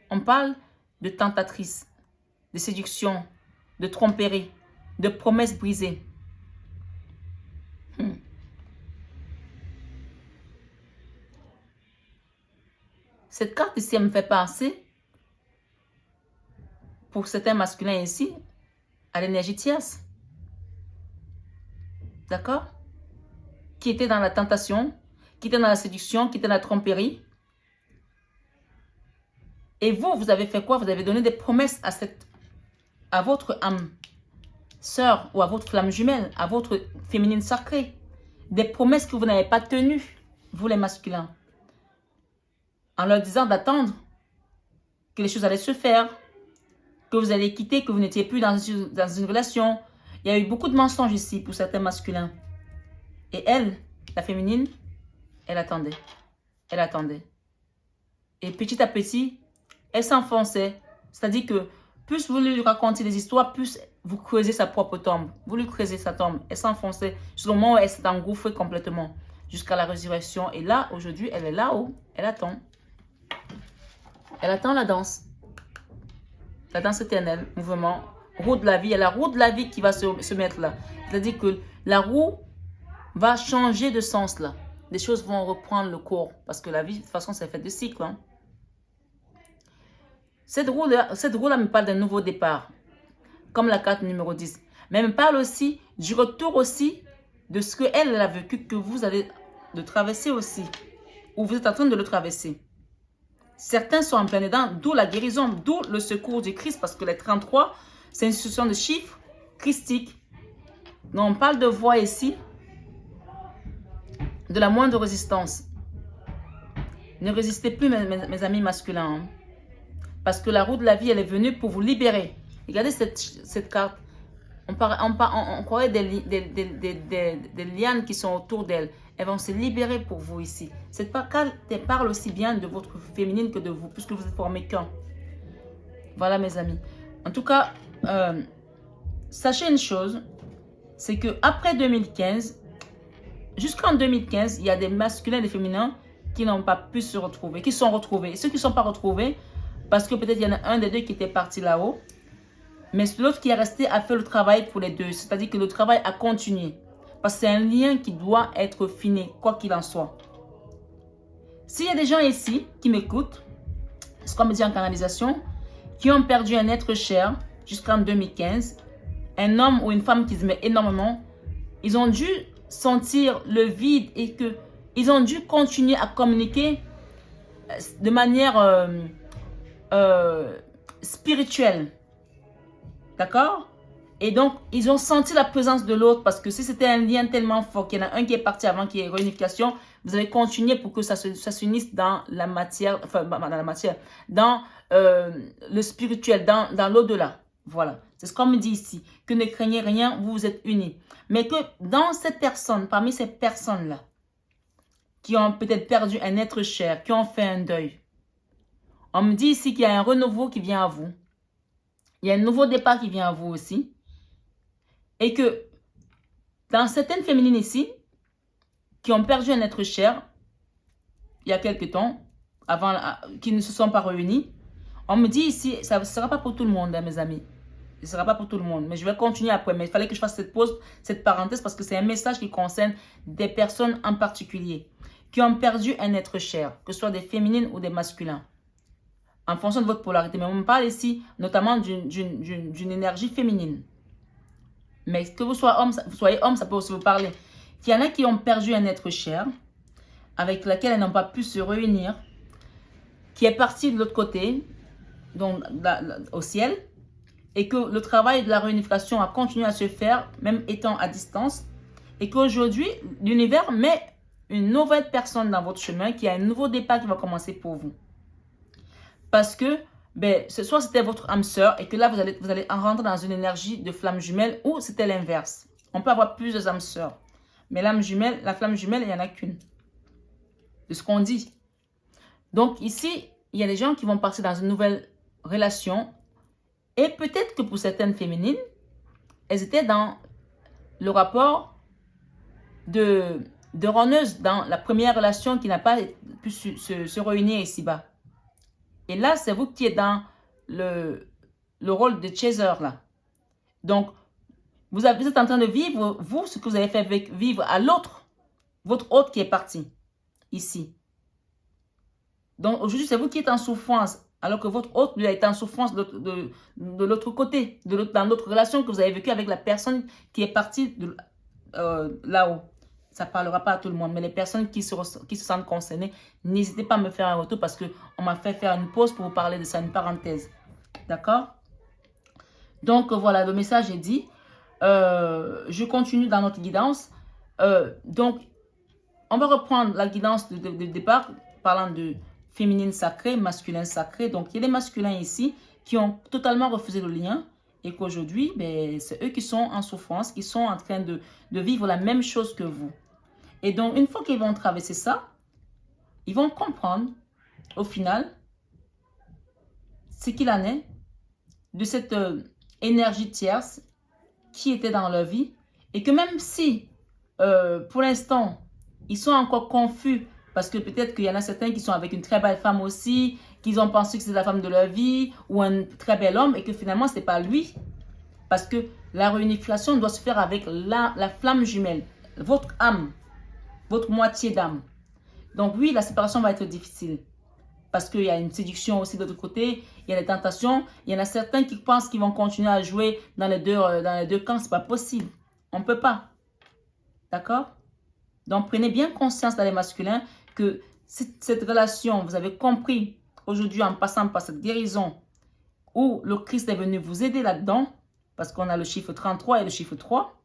on parle de tentatrice, de séduction, de tromperie, de promesses brisées. Cette carte ici, elle me fait penser, pour certains masculins ici, à l'énergie tierce. D'accord? Qui était dans la tentation, qui était dans la séduction, qui était dans la tromperie. Et vous, vous avez fait quoi? Vous avez donné des promesses à votre âme sœur ou à votre flamme jumelle, à votre féminine sacrée. Des promesses que vous n'avez pas tenues, vous les masculins. En leur disant d'attendre que les choses allaient se faire, que vous allez quitter, que vous n'étiez plus dans une relation. Il y a eu beaucoup de mensonges ici pour certains masculins. Et elle, la féminine, elle attendait. Elle attendait. Et petit à petit, elle s'enfonçait. C'est-à-dire que plus vous lui racontez des histoires, plus vous creusez sa propre tombe. Vous lui creusez sa tombe. Elle s'enfonçait jusqu'au moment où elle s'est engouffrée complètement. Jusqu'à la résurrection. Et là, aujourd'hui, elle est là-haut. Elle attend. Elle attend la danse. La danse éternelle, mouvement, roue de la vie. Il y a la roue de la vie qui va se mettre là. C'est-à-dire que la roue va changer de sens là. Les choses vont reprendre le cours. Parce que la vie, de toute façon, c'est fait de cycles. Hein. Cette roue-là me parle d'un nouveau départ. Comme la carte numéro 10. Mais elle me parle aussi du retour aussi de ce qu'elle a vécu, que vous allez de traverser aussi. Ou vous êtes en train de le traverser. Certains sont en plein dedans, d'où la guérison, d'où le secours du Christ, parce que les 33, c'est une succession de chiffres christiques. Donc, on parle de voix ici, de la moindre résistance. Ne résistez plus, mes amis masculins, hein, parce que la roue de la vie, elle est venue pour vous libérer. Regardez cette carte. On croirait des lianes qui sont autour d'elle. Elles vont se libérer pour vous ici. Cette carte parle aussi bien de votre féminine que de vous, puisque vous êtes formés qu'un. Voilà, mes amis. En tout cas, sachez une chose, c'est que après 2015, jusqu'en 2015, il y a des masculins et des féminins qui n'ont pas pu se retrouver, qui sont retrouvés. Et ceux qui ne sont pas retrouvés, parce que peut-être il y en a un des deux qui était parti là-haut, mais l'autre qui est resté a fait le travail pour les deux. C'est-à-dire que le travail a continué. Parce que c'est un lien qui doit être fini, quoi qu'il en soit. S'il y a des gens ici qui m'écoutent, c'est comme dit en canalisation, qui ont perdu un être cher jusqu'en 2015, un homme ou une femme qui s'aimait énormément, ils ont dû sentir le vide et que ils ont dû continuer à communiquer de manière spirituelle. D'accord? Et donc, ils ont senti la présence de l'autre parce que si c'était un lien tellement fort qu'il y en a un qui est parti avant qu'il y ait réunification, vous allez continuer pour que ça s'unisse dans la matière, enfin, dans la matière, dans le spirituel, dans l'au-delà. Voilà. C'est ce qu'on me dit ici. Que ne craignez rien, vous vous êtes unis. Mais que dans cette personne, parmi ces personnes-là, qui ont peut-être perdu un être cher, qui ont fait un deuil, on me dit ici qu'il y a un renouveau qui vient à vous. Il y a un nouveau départ qui vient à vous aussi. Et que dans certaines féminines ici, qui ont perdu un être cher, il y a quelque temps, avant, qui ne se sont pas réunis, on me dit ici, ça ne sera pas pour tout le monde, hein, mes amis. Ce ne sera pas pour tout le monde. Mais je vais continuer après. Mais il fallait que je fasse cette pause, cette parenthèse, parce que c'est un message qui concerne des personnes en particulier, qui ont perdu un être cher, que ce soit des féminines ou des masculins. En fonction de votre polarité. Mais on me parle ici notamment d'une énergie féminine. Mais que vous soyez homme, ça peut aussi vous parler. Il y en a qui ont perdu un être cher, avec lequel elles n'ont pas pu se réunir, qui est parti de l'autre côté, donc au ciel, et que le travail de la réunification a continué à se faire, même étant à distance, et qu'aujourd'hui, l'univers met une nouvelle personne dans votre chemin, qui a un nouveau départ qui va commencer pour vous. Parce que, soit c'était votre âme sœur et que là, vous allez en rentrer dans une énergie de flamme jumelle ou c'était l'inverse. On peut avoir plusieurs âmes sœurs. Mais la flamme jumelle, il n'y en a qu'une. De ce qu'on dit. Donc ici, il y a des gens qui vont partir dans une nouvelle relation. Et peut-être que pour certaines féminines, elles étaient dans le rapport de runneuse dans la première relation qui n'a pas pu se réunir ici-bas. Et là, c'est vous qui êtes dans le rôle de chaser là. Donc, vous êtes en train de vivre, vous, ce que vous avez fait vivre à l'autre, votre hôte qui est parti, ici. Donc, aujourd'hui, c'est vous qui êtes en souffrance, alors que votre hôte, lui, a été en souffrance de l'autre côté, dans l'autre relation que vous avez vécue avec la personne qui est partie là-haut. Ça ne parlera pas à tout le monde, mais les personnes qui se sentent concernées, n'hésitez pas à me faire un retour parce qu'on m'a fait faire une pause pour vous parler de ça, une parenthèse. D'accord? Donc, voilà, le message est dit. Je continue dans notre guidance. Donc, on va reprendre la guidance de départ, parlant de féminine sacrée, masculin sacré. Donc, il y a des masculins ici qui ont totalement refusé le lien. Et qu'aujourd'hui, c'est eux qui sont en souffrance, qui sont en train de vivre la même chose que vous. Et donc, une fois qu'ils vont traverser ça, ils vont comprendre, au final, ce qu'il en est de cette énergie tierce qui était dans leur vie. Et que même si, pour l'instant, ils sont encore confus, parce que peut-être qu'il y en a certains qui sont avec une très belle femme aussi, qu'ils ont pensé que c'est la femme de leur vie, ou un très bel homme, et que finalement, ce n'est pas lui. Parce que la réunification doit se faire avec la flamme jumelle, votre âme, votre moitié d'âme. Donc oui, la séparation va être difficile. Parce qu'il y a une séduction aussi de l'autre côté, il y a des tentations. Il y en a certains qui pensent qu'ils vont continuer à jouer dans les deux camps. Ce n'est pas possible. On ne peut pas. D'accord? Donc prenez bien conscience dans les masculins que cette relation, vous avez compris aujourd'hui en passant par cette guérison où le Christ est venu vous aider là-dedans, parce qu'on a le chiffre 33 et le chiffre 3,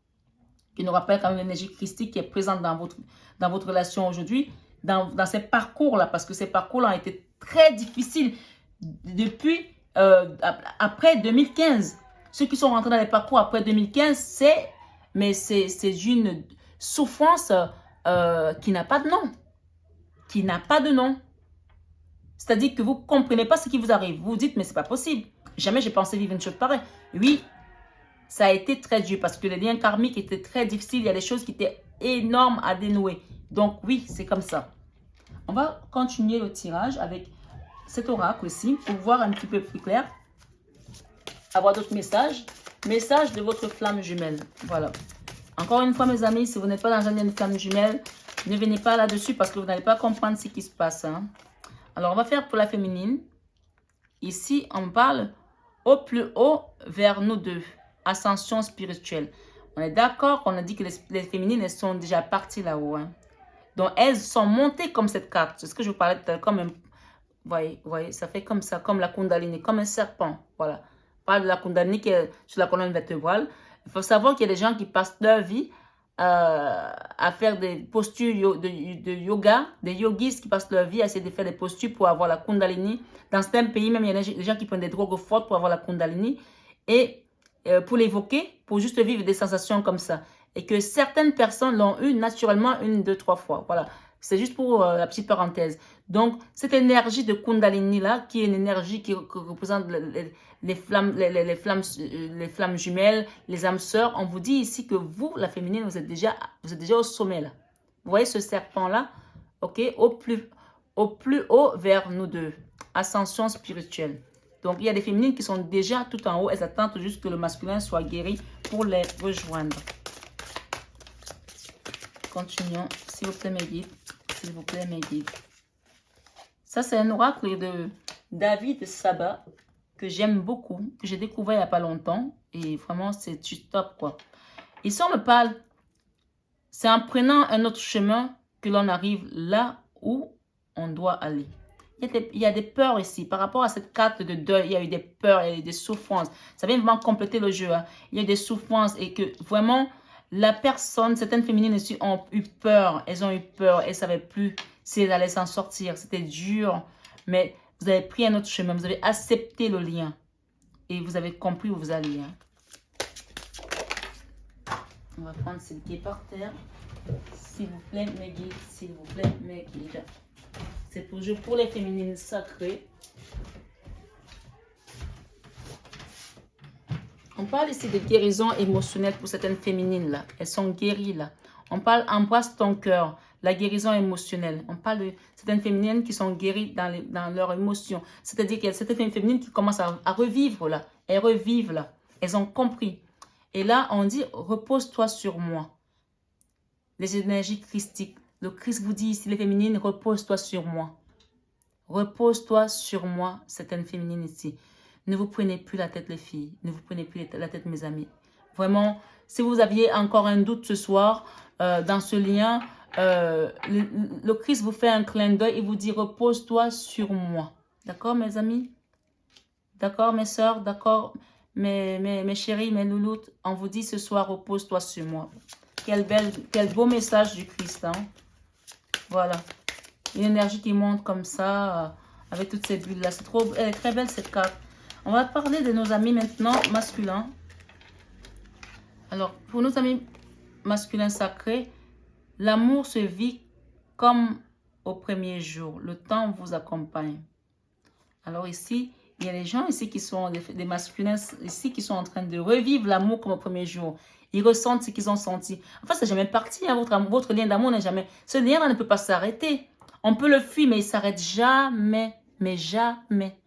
qui nous rappelle quand même l'énergie christique qui est présente dans votre relation aujourd'hui, dans ces parcours-là, parce que ces parcours-là ont été très difficiles depuis après 2015. Ceux qui sont rentrés dans les parcours après 2015, c'est une souffrance qui n'a pas de nom. Qui n'a pas de nom. C'est-à-dire que vous ne comprenez pas ce qui vous arrive. Vous vous dites, mais c'est pas possible. Jamais j'ai pensé vivre une chose pareille. Oui, ça a été très dur parce que les liens karmiques étaient très difficiles. Il y a des choses qui étaient énormes à dénouer. Donc oui, c'est comme ça. On va continuer le tirage avec cet oracle aussi pour voir un petit peu plus clair. Avoir d'autres messages. Message de votre flamme jumelle. Voilà. Encore une fois, mes amis, si vous n'êtes pas dans un lien de flamme jumelle, ne venez pas là-dessus parce que vous n'allez pas comprendre ce qui se passe. Hein. Alors, on va faire pour la féminine. Ici, on parle au plus haut vers nous deux. Ascension spirituelle. On est d'accord qu'on a dit que les féminines, elles sont déjà parties là-haut. Hein. Donc, elles sont montées comme cette carte. C'est ce que je vous parlais tout à l'heure, comme un... Voyez, ça fait comme ça, comme la Kundalini, comme un serpent. Voilà. Pas de la Kundalini qui est sur la colonne vertébrale. Il faut savoir qu'il y a des gens qui passent leur vie à faire des postures de yoga, des yogis qui passent leur vie à essayer de faire des postures pour avoir la Kundalini. Dans certains pays, même, il y a des gens qui prennent des drogues fortes pour avoir la Kundalini et pour l'évoquer, pour juste vivre des sensations comme ça. Et que certaines personnes l'ont eu naturellement 1, 2, 3 fois. Voilà. C'est juste pour la petite parenthèse. Donc, cette énergie de Kundalini-là, qui est une énergie qui représente les flammes jumelles, les âmes sœurs, on vous dit ici que vous, la féminine, vous êtes déjà au sommet là. Vous voyez ce serpent-là, ok, au plus haut vers nous deux. Ascension spirituelle. Donc, il y a des féminines qui sont déjà tout en haut. Elles attendent juste que le masculin soit guéri pour les rejoindre. Continuons. S'il vous plaît, mes guides. S'il vous plaît, mes guides. Ça, c'est un oracle de David Saba que j'aime beaucoup, que j'ai découvert il n'y a pas longtemps. Et vraiment, c'est juste top, quoi. Ici, on me parle, c'est en prenant un autre chemin que l'on arrive là où on doit aller. Il y a des peurs ici. Par rapport à cette carte de deuil, il y a eu des peurs, il y a eu des souffrances. Ça vient vraiment compléter le jeu. Hein. Il y a eu des souffrances et que vraiment, la personne, certaines féminines ici ont eu peur. Elles ont eu peur. Elles ne savaient plus si elles allaient s'en sortir. C'était dur. Mais vous avez pris un autre chemin. Vous avez accepté le lien. Et vous avez compris où vous allez. Hein. On va prendre ce qui est par terre. S'il vous plaît, mes guides. S'il vous plaît, mes guides. C'est pour les féminines sacrées. On parle ici de guérison émotionnelle pour certaines féminines là. Elles sont guéries là. On parle embrasse ton cœur, la guérison émotionnelle. On parle de certaines féminines qui sont guéries dans leurs émotions. C'est-à-dire qu'il y a certaines féminines qui commencent à revivre là. Elles revivent là. Elles ont compris. Et là, on dit repose-toi sur moi. Les énergies christiques. Le Christ vous dit ici, les féminines, repose-toi sur moi. Repose-toi sur moi, certaines féminines ici. Ne vous prenez plus la tête, les filles. Ne vous prenez plus la tête, mes amis. Vraiment, si vous aviez encore un doute ce soir dans ce lien, le Christ vous fait un clin d'œil et vous dit repose-toi sur moi. D'accord, mes amis? D'accord, mes soeurs? D'accord, mes chéris, mes louloutes? On vous dit ce soir, repose-toi sur moi. Quel beau message du Christ, hein? Voilà. Une énergie qui monte comme ça, avec toutes ces bulles-là. Elle est très belle, cette carte. On va parler de nos amis maintenant masculins. Alors, pour nos amis masculins sacrés, l'amour se vit comme au premier jour. Le temps vous accompagne. Alors ici, il y a des gens ici qui sont des masculins ici qui sont en train de revivre l'amour comme au premier jour. Ils ressentent ce qu'ils ont senti. Enfin, c'est jamais parti. Hein, votre lien d'amour n'est jamais... Ce lien-là ne peut pas s'arrêter. On peut le fuir, mais il ne s'arrête jamais. Mais jamais.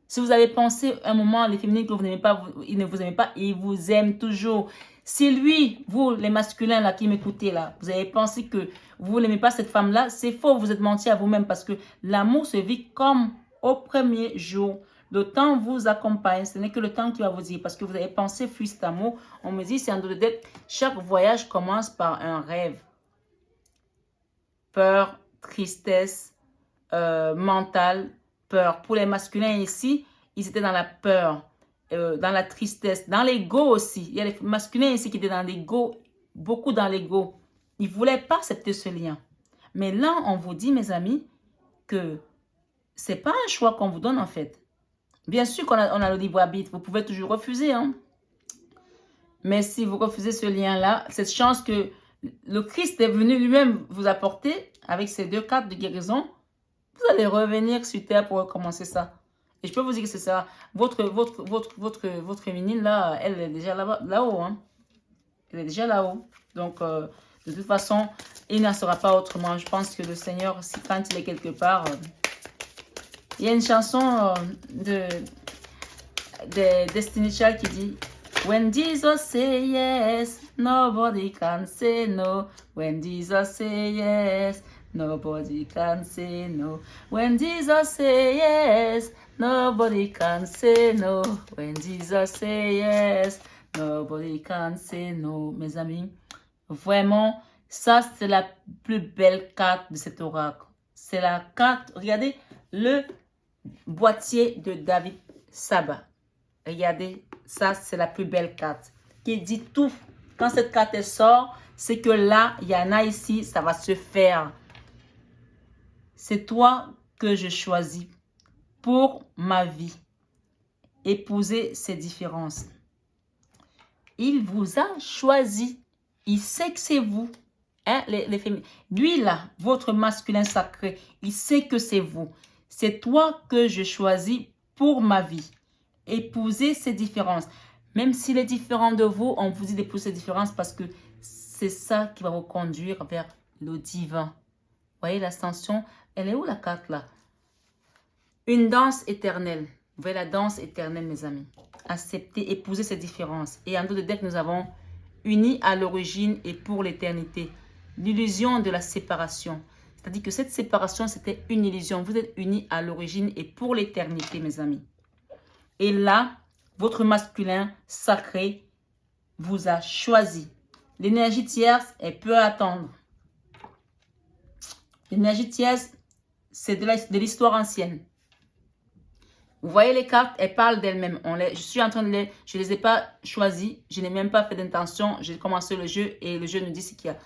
Si vous avez pensé un moment, les féminines que vous n'aimez pas, ils ne vous aiment pas, ils vous aiment toujours. Si lui, vous, les masculins là qui m'écoutez là, vous avez pensé que vous n'aimez pas cette femme-là, c'est faux, vous êtes menti à vous-même parce que l'amour se vit comme au premier jour. Le temps vous accompagne, ce n'est que le temps qui va vous dire parce que vous avez pensé fuir cet amour. On me dit, c'est un dos de dette. Chaque voyage commence par un rêve. Peur, tristesse, mentale. peur. Pour les masculins ici, ils étaient dans la peur, dans la tristesse, dans l'ego aussi. Il y a les masculins ici qui étaient dans l'ego, beaucoup dans l'ego. Ils ne voulaient pas accepter ce lien. Mais là, on vous dit, mes amis, que ce n'est pas un choix qu'on vous donne en fait. Bien sûr qu'on a le libre arbitre, vous pouvez toujours refuser. Hein? Mais si vous refusez ce lien-là, cette chance que le Christ est venu lui-même vous apporter avec ces 2 cartes de guérison, vous allez revenir sur terre pour recommencer ça. Et je peux vous dire que c'est ça. Votre féminine, là, elle est déjà là-haut. Hein? Elle est déjà là-haut. Donc, de toute façon, il n'en sera pas autrement. Je pense que le Seigneur, quand il est quelque part... il y a une chanson de Destiny Child qui dit When Jesus say yes, nobody can say no. When Jesus say yes, nobody can say no. When Jesus say yes, nobody can say no. When Jesus say yes, nobody can say no. Mes amis, vraiment, ça c'est la plus belle carte de cet oracle. C'est la carte, regardez, le boîtier de David Saba. Regardez, ça c'est la plus belle carte qui dit tout. Quand cette carte sort, c'est que là, il y en a ici, ça va se faire. C'est toi que je choisis pour ma vie. Épouser ces différences. Il vous a choisi. Il sait que c'est vous. Hein, les féminines. Lui là, votre masculin sacré, il sait que c'est vous. C'est toi que je choisis pour ma vie. Épouser ces différences. Même s'il est différent de vous, on vous dit d'épouser ces différences parce que c'est ça qui va vous conduire vers le divin. Vous voyez l'ascension, elle est où la carte là? Une danse éternelle. Vous voyez la danse éternelle, mes amis. Accepter, épouser ces différences. Et en dos de deck, nous avons unis à l'origine et pour l'éternité. L'illusion de la séparation. C'est-à-dire que cette séparation, c'était une illusion. Vous êtes unis à l'origine et pour l'éternité, mes amis. Et là, votre masculin sacré vous a choisi. L'énergie tierce, elle peut attendre. L'énergie tierce, c'est de l'histoire ancienne. Vous voyez les cartes, elles parlent d'elles-mêmes. Je suis en train de les... Je ne les ai pas choisies. Je n'ai même pas fait d'intention. J'ai commencé le jeu et le jeu nous dit ce qu'il y a.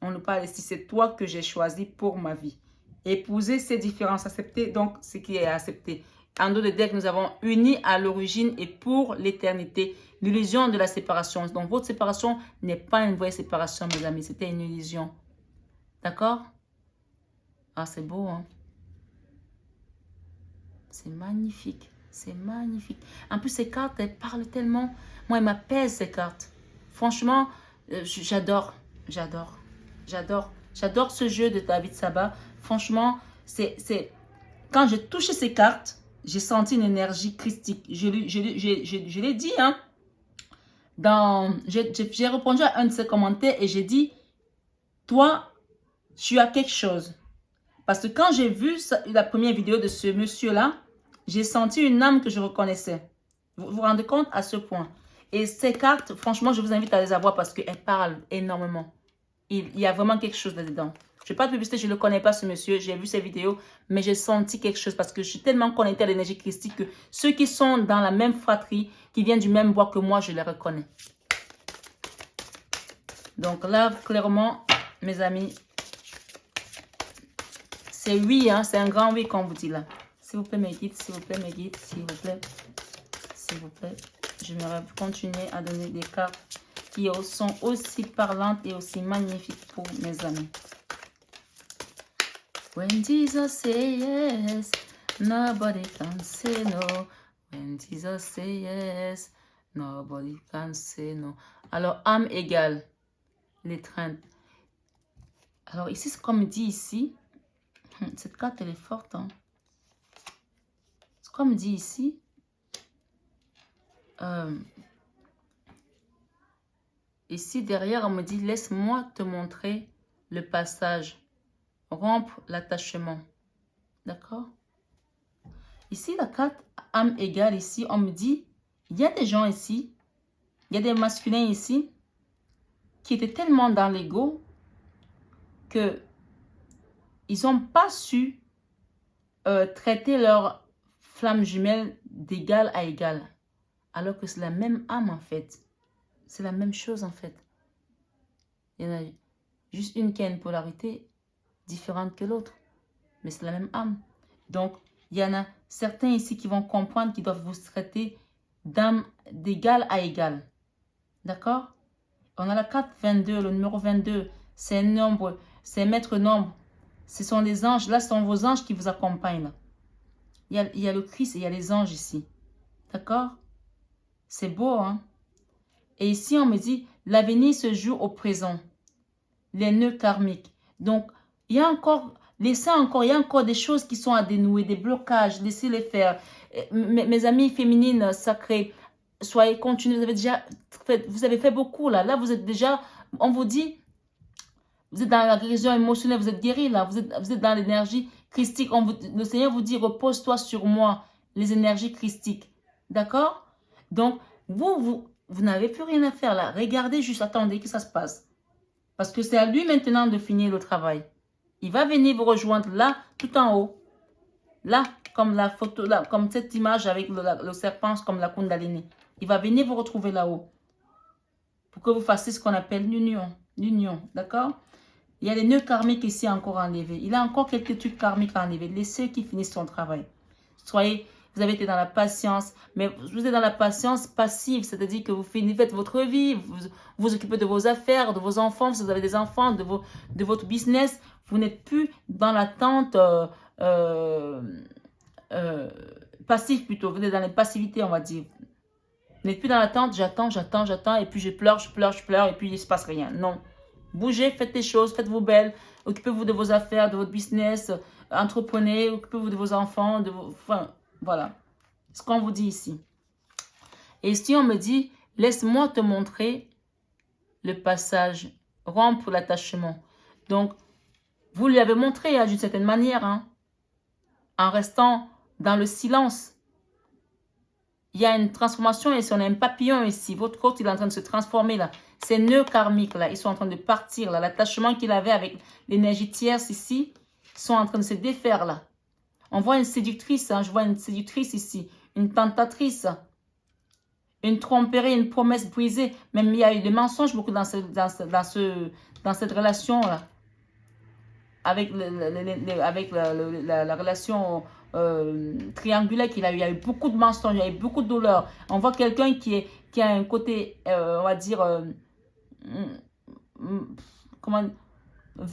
On nous parle ici, c'est toi que j'ai choisi pour ma vie. Épouser ces différences, accepter donc ce qui est accepté. En dos de deck, nous avons unis à l'origine et pour l'éternité. L'illusion de la séparation. Donc, votre séparation n'est pas une vraie séparation, mes amis. C'était une illusion. D'accord? Ah, c'est beau, hein? C'est magnifique. C'est magnifique. En plus, ces cartes, elles parlent tellement. Moi, elles m'apaisent, ces cartes. Franchement, j'adore. J'adore. J'adore. J'adore ce jeu de David Saba. Franchement, c'est... Quand j'ai touché ces cartes, j'ai senti une énergie christique. Je l'ai dit, hein. J'ai répondu à un de ses commentaires et j'ai dit, toi, tu as quelque chose. Parce que quand j'ai vu la première vidéo de ce monsieur-là, j'ai senti une âme que je reconnaissais. Vous vous rendez compte à ce point. Et ces cartes, franchement, je vous invite à les avoir parce qu'elles parlent énormément. Il y a vraiment quelque chose là-dedans. Je ne fais pas de publicité, je ne le connais pas ce monsieur. J'ai vu ses vidéos, mais j'ai senti quelque chose parce que je suis tellement connectée à l'énergie christique que ceux qui sont dans la même fratrie, qui viennent du même bois que moi, je les reconnais. Donc là, clairement, mes amis, c'est oui, hein, c'est un grand oui qu'on vous dit là. S'il vous plaît, mes guides, s'il vous plaît, mes guides, s'il vous plaît. S'il vous plaît, j'aimerais continuer à donner des cartes qui sont aussi parlantes et aussi magnifiques pour mes amis. When Jesus say yes, nobody can say no. When Jesus say yes, nobody can say no. Alors, âme égale, l'étreinte. Alors, ici, c'est comme dit ici. Cette carte, elle est forte. Hein? C'est comme dit ici. Ici, derrière, on me dit, laisse-moi te montrer le passage. Rompre l'attachement. D'accord? Ici, la carte âme égale, ici, on me dit, il y a des gens ici, il y a des masculins ici, qui étaient tellement dans l'ego que ils n'ont pas su traiter leur flamme jumelle d'égal à égal. Alors que c'est la même âme en fait. C'est la même chose en fait. Il y en a juste une qui a une polarité différente que l'autre. Mais c'est la même âme. Donc, il y en a certains ici qui vont comprendre qu'ils doivent vous traiter d'âme d'égal à égal. D'accord? On a la carte 22, le numéro 22. C'est un nombre, c'est un maître nombre. Ce sont les anges. Là, ce sont vos anges qui vous accompagnent. Là. Il y a le Christ et il y a les anges ici. D'accord? C'est beau, hein? Et ici, on me dit, l'avenir se joue au présent. Les nœuds karmiques. Donc, il y a encore, il y a encore des choses qui sont à dénouer, des blocages, laissez-les faire. Mes amies féminines sacrées, soyez continuez, vous avez fait beaucoup là. Là, vous êtes déjà, on vous dit, vous êtes dans la guérison émotionnelle, vous êtes guéri là, vous êtes dans l'énergie christique. Le Seigneur vous dit, repose-toi sur moi, les énergies christiques. D'accord? Donc, vous n'avez plus rien à faire là. Regardez juste, attendez que ça se passe. Parce que c'est à lui maintenant de finir le travail. Il va venir vous rejoindre là, tout en haut. Là, comme la photo, là, comme cette image avec le serpent, comme la Kundalini. Il va venir vous retrouver là-haut. Pour que vous fassiez ce qu'on appelle l'union. L'union, d'accord? Il y a les nœuds karmiques ici encore enlevés. Il a encore quelques trucs karmiques à enlever. Laissez qu'il finisse son travail. Vous avez été dans la patience, mais vous êtes dans la patience passive, c'est-à-dire que vous faites votre vie, vous occupez de vos affaires, de vos enfants, si vous avez des enfants, de votre business. Vous n'êtes plus dans l'attente passive plutôt. Vous êtes dans la passivité, on va dire. Vous n'êtes plus dans l'attente, j'attends, et puis je pleure, et puis il ne se passe rien. Non. Bougez, faites les choses, faites-vous belles, occupez-vous de vos affaires, de votre business, entreprenez, occupez-vous de vos enfants, enfin, voilà. Ce qu'on vous dit ici. Et ici, on me dit, laisse-moi te montrer le passage, rompre l'attachement. Donc, vous lui avez montré d'une certaine manière, hein, en restant dans le silence. Il y a une transformation et si on a un papillon ici, votre côte, il est en train de se transformer là. Ces nœuds karmiques là, ils sont en train de partir là. L'attachement qu'il avait avec l'énergie tierce ici, ils sont en train de se défaire là. On voit une séductrice, hein, je vois une séductrice ici, une tentatrice, une tromperie, une promesse brisée. Même il y a eu des mensonges beaucoup dans cette relation là. Avec, la relation triangulaire qu'il a eu. Il y a eu beaucoup de mensonges, il y a eu beaucoup de douleur. On voit quelqu'un qui a un côté, on va dire, comment, je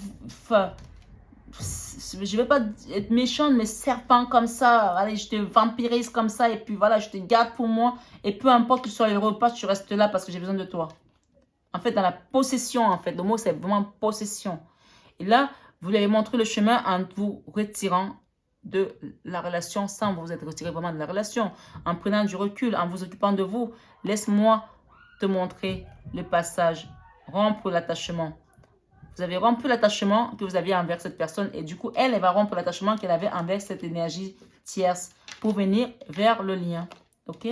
ne vais pas être méchante, mais serpent comme ça, allez, je te vampirise comme ça, et puis voilà, je te garde pour moi, et peu importe que tu sois heureux ou pas, tu restes là parce que j'ai besoin de toi. En fait, dans la possession, en fait, le mot c'est vraiment possession. Et là, vous lui avez montré le chemin en vous retirant de la relation sans vous être retiré vraiment de la relation. En prenant du recul, en vous occupant de vous. Laisse-moi te montrer le passage. Rompre l'attachement. Vous avez rompu l'attachement que vous aviez envers cette personne. Et du coup, elle va rompre l'attachement qu'elle avait envers cette énergie tierce pour venir vers le lien. Ok?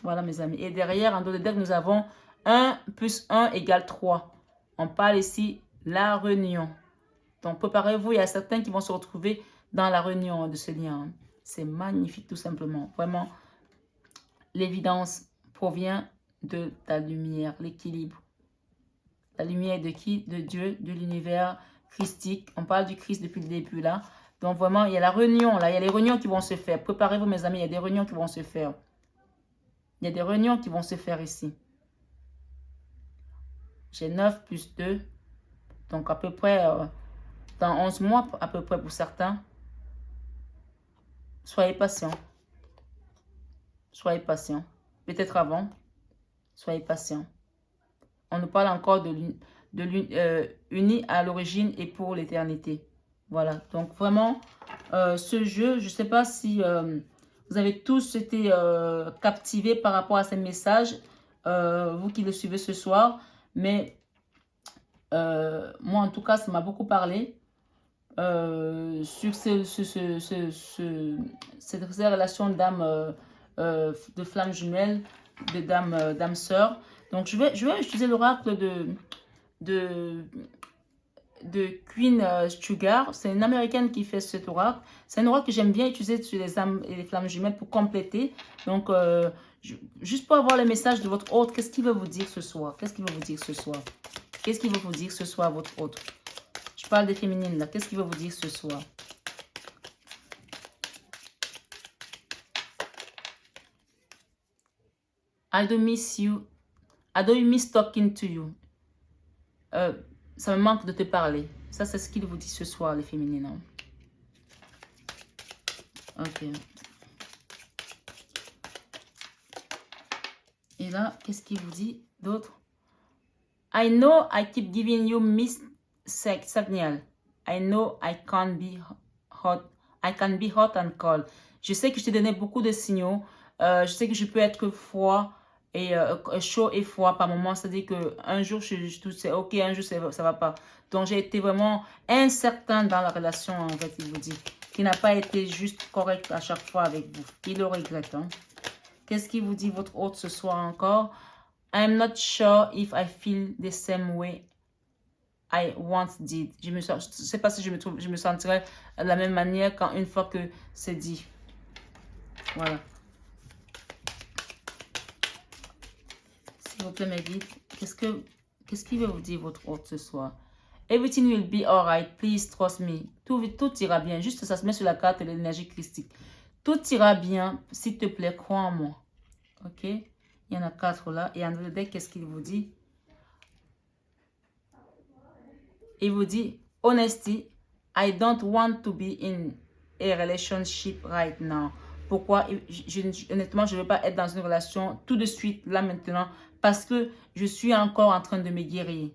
Voilà mes amis. Et derrière, en dos de deck, nous avons 1 plus 1 égale 3. On parle ici la réunion. Donc, préparez-vous. Il y a certains qui vont se retrouver dans la réunion de ce lien. C'est magnifique, tout simplement. Vraiment, l'évidence provient de ta lumière, l'équilibre. La lumière de qui? De Dieu, de l'univers christique. On parle du Christ depuis le début, là. Donc, vraiment, il y a la réunion, là. Il y a les réunions qui vont se faire. Préparez-vous, mes amis. Il y a des réunions qui vont se faire. Il y a des réunions qui vont se faire ici. J'ai 9 plus 2. Donc, à peu près... dans 11 mois, à peu près pour certains. Soyez patient. Soyez patient. Peut-être avant. Soyez patient. On nous parle encore de unis à l'origine et pour l'éternité. Voilà. Donc vraiment, ce jeu, je ne sais pas si vous avez tous été captivés par rapport à ces messages. Vous qui le suivez ce soir. Mais moi, en tout cas, ça m'a beaucoup parlé. Sur cette relation d'âme, de flamme jumelle, de d'âme sœur. Donc, je vais utiliser l'oracle de Queen Sugar. C'est une américaine qui fait cet oracle. C'est un oracle que j'aime bien utiliser sur les âmes et les flammes jumelles pour compléter. Donc, juste pour avoir le message de votre hôte, qu'est-ce qu'il veut vous dire ce soir? Qu'est-ce qu'il veut vous dire ce soir? Qu'est-ce qu'il veut vous dire ce soir, votre hôte? Je parle des féminines là. Qu'est-ce qu'il veut vous dire ce soir? I don't miss you. I don't miss talking to you. Ça me manque de te parler. Ça, c'est ce qu'il vous dit ce soir, les féminines. Hein? Ok. Et là, qu'est-ce qu'il vous dit d'autre? I know I keep giving you mixed signal. I know I can be hot. I can be hot and cold. Je sais que je t'ai donné beaucoup de signaux. Je sais que je peux être froid et chaud et froid par moment. C'est-à-dire qu'un jour, c'est ok, un jour, ça va pas. Donc, j'ai été vraiment incertain dans la relation, en fait, il vous dit. Qui n'a pas été juste correct à chaque fois avec vous. Il le regrette. Hein. Qu'est-ce qu'il vous dit, votre hôte, ce soir encore? I'm not sure if I feel the same way I once did. Je ne sais pas si je me sentirais de la même manière quand une fois que c'est dit. Voilà. S'il vous plaît, mes guides, qu'est-ce qu'il veut vous dire votre hôte ce soir? Everything will be alright. Please trust me. Tout ira bien. Juste ça se met sur la carte de l'énergie christique. Tout ira bien. S'il te plaît, crois en moi. Ok? Il y en a 4 là. Et André Deck, qu'est-ce qu'il vous dit? Il vous dit, honesty, I don't want to be in a relationship right now. Pourquoi? Honnêtement, je ne veux pas être dans une relation tout de suite, là maintenant, parce que je suis encore en train de me guérir.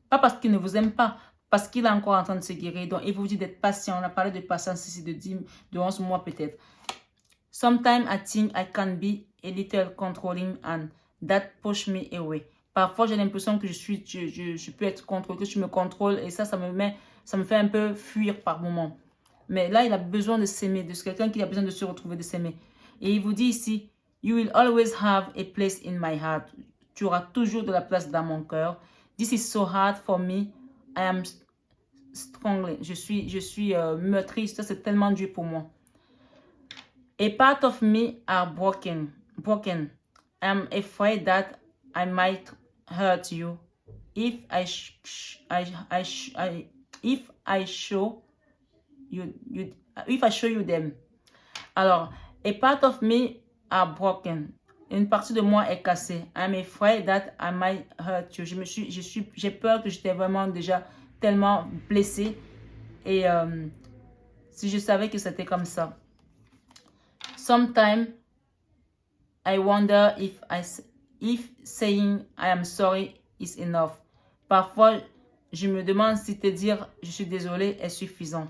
Pas parce qu'il ne vous aime pas, parce qu'il est encore en train de se guérir. Donc, il vous dit d'être patient. On a parlé de patience ici, de 11 mois peut-être. Sometimes I think I can be a little controlling and that push me away. Parfois, j'ai l'impression que je peux être contrôlée, que je me contrôle et ça me fait un peu fuir par moment. Mais là, il a besoin de s'aimer, de quelqu'un qui a besoin de se retrouver, de s'aimer. Et il vous dit ici, you will always have a place in my heart. Tu auras toujours de la place dans mon cœur. This is so hard for me. I am strongly. Je suis meurtrie. Ça, c'est tellement dur pour moi. A part of me are broken. I'm afraid that I might hurt you if I show you them. Alors, a part of me are broken. Une partie de moi est cassée. I'm afraid that I might hurt you. J'ai peur que j'étais vraiment déjà tellement blessée. Et si je savais que c'était comme ça. Sometimes I wonder if saying I am sorry is enough. Parfois, je me demande si te dire je suis désolé est suffisant.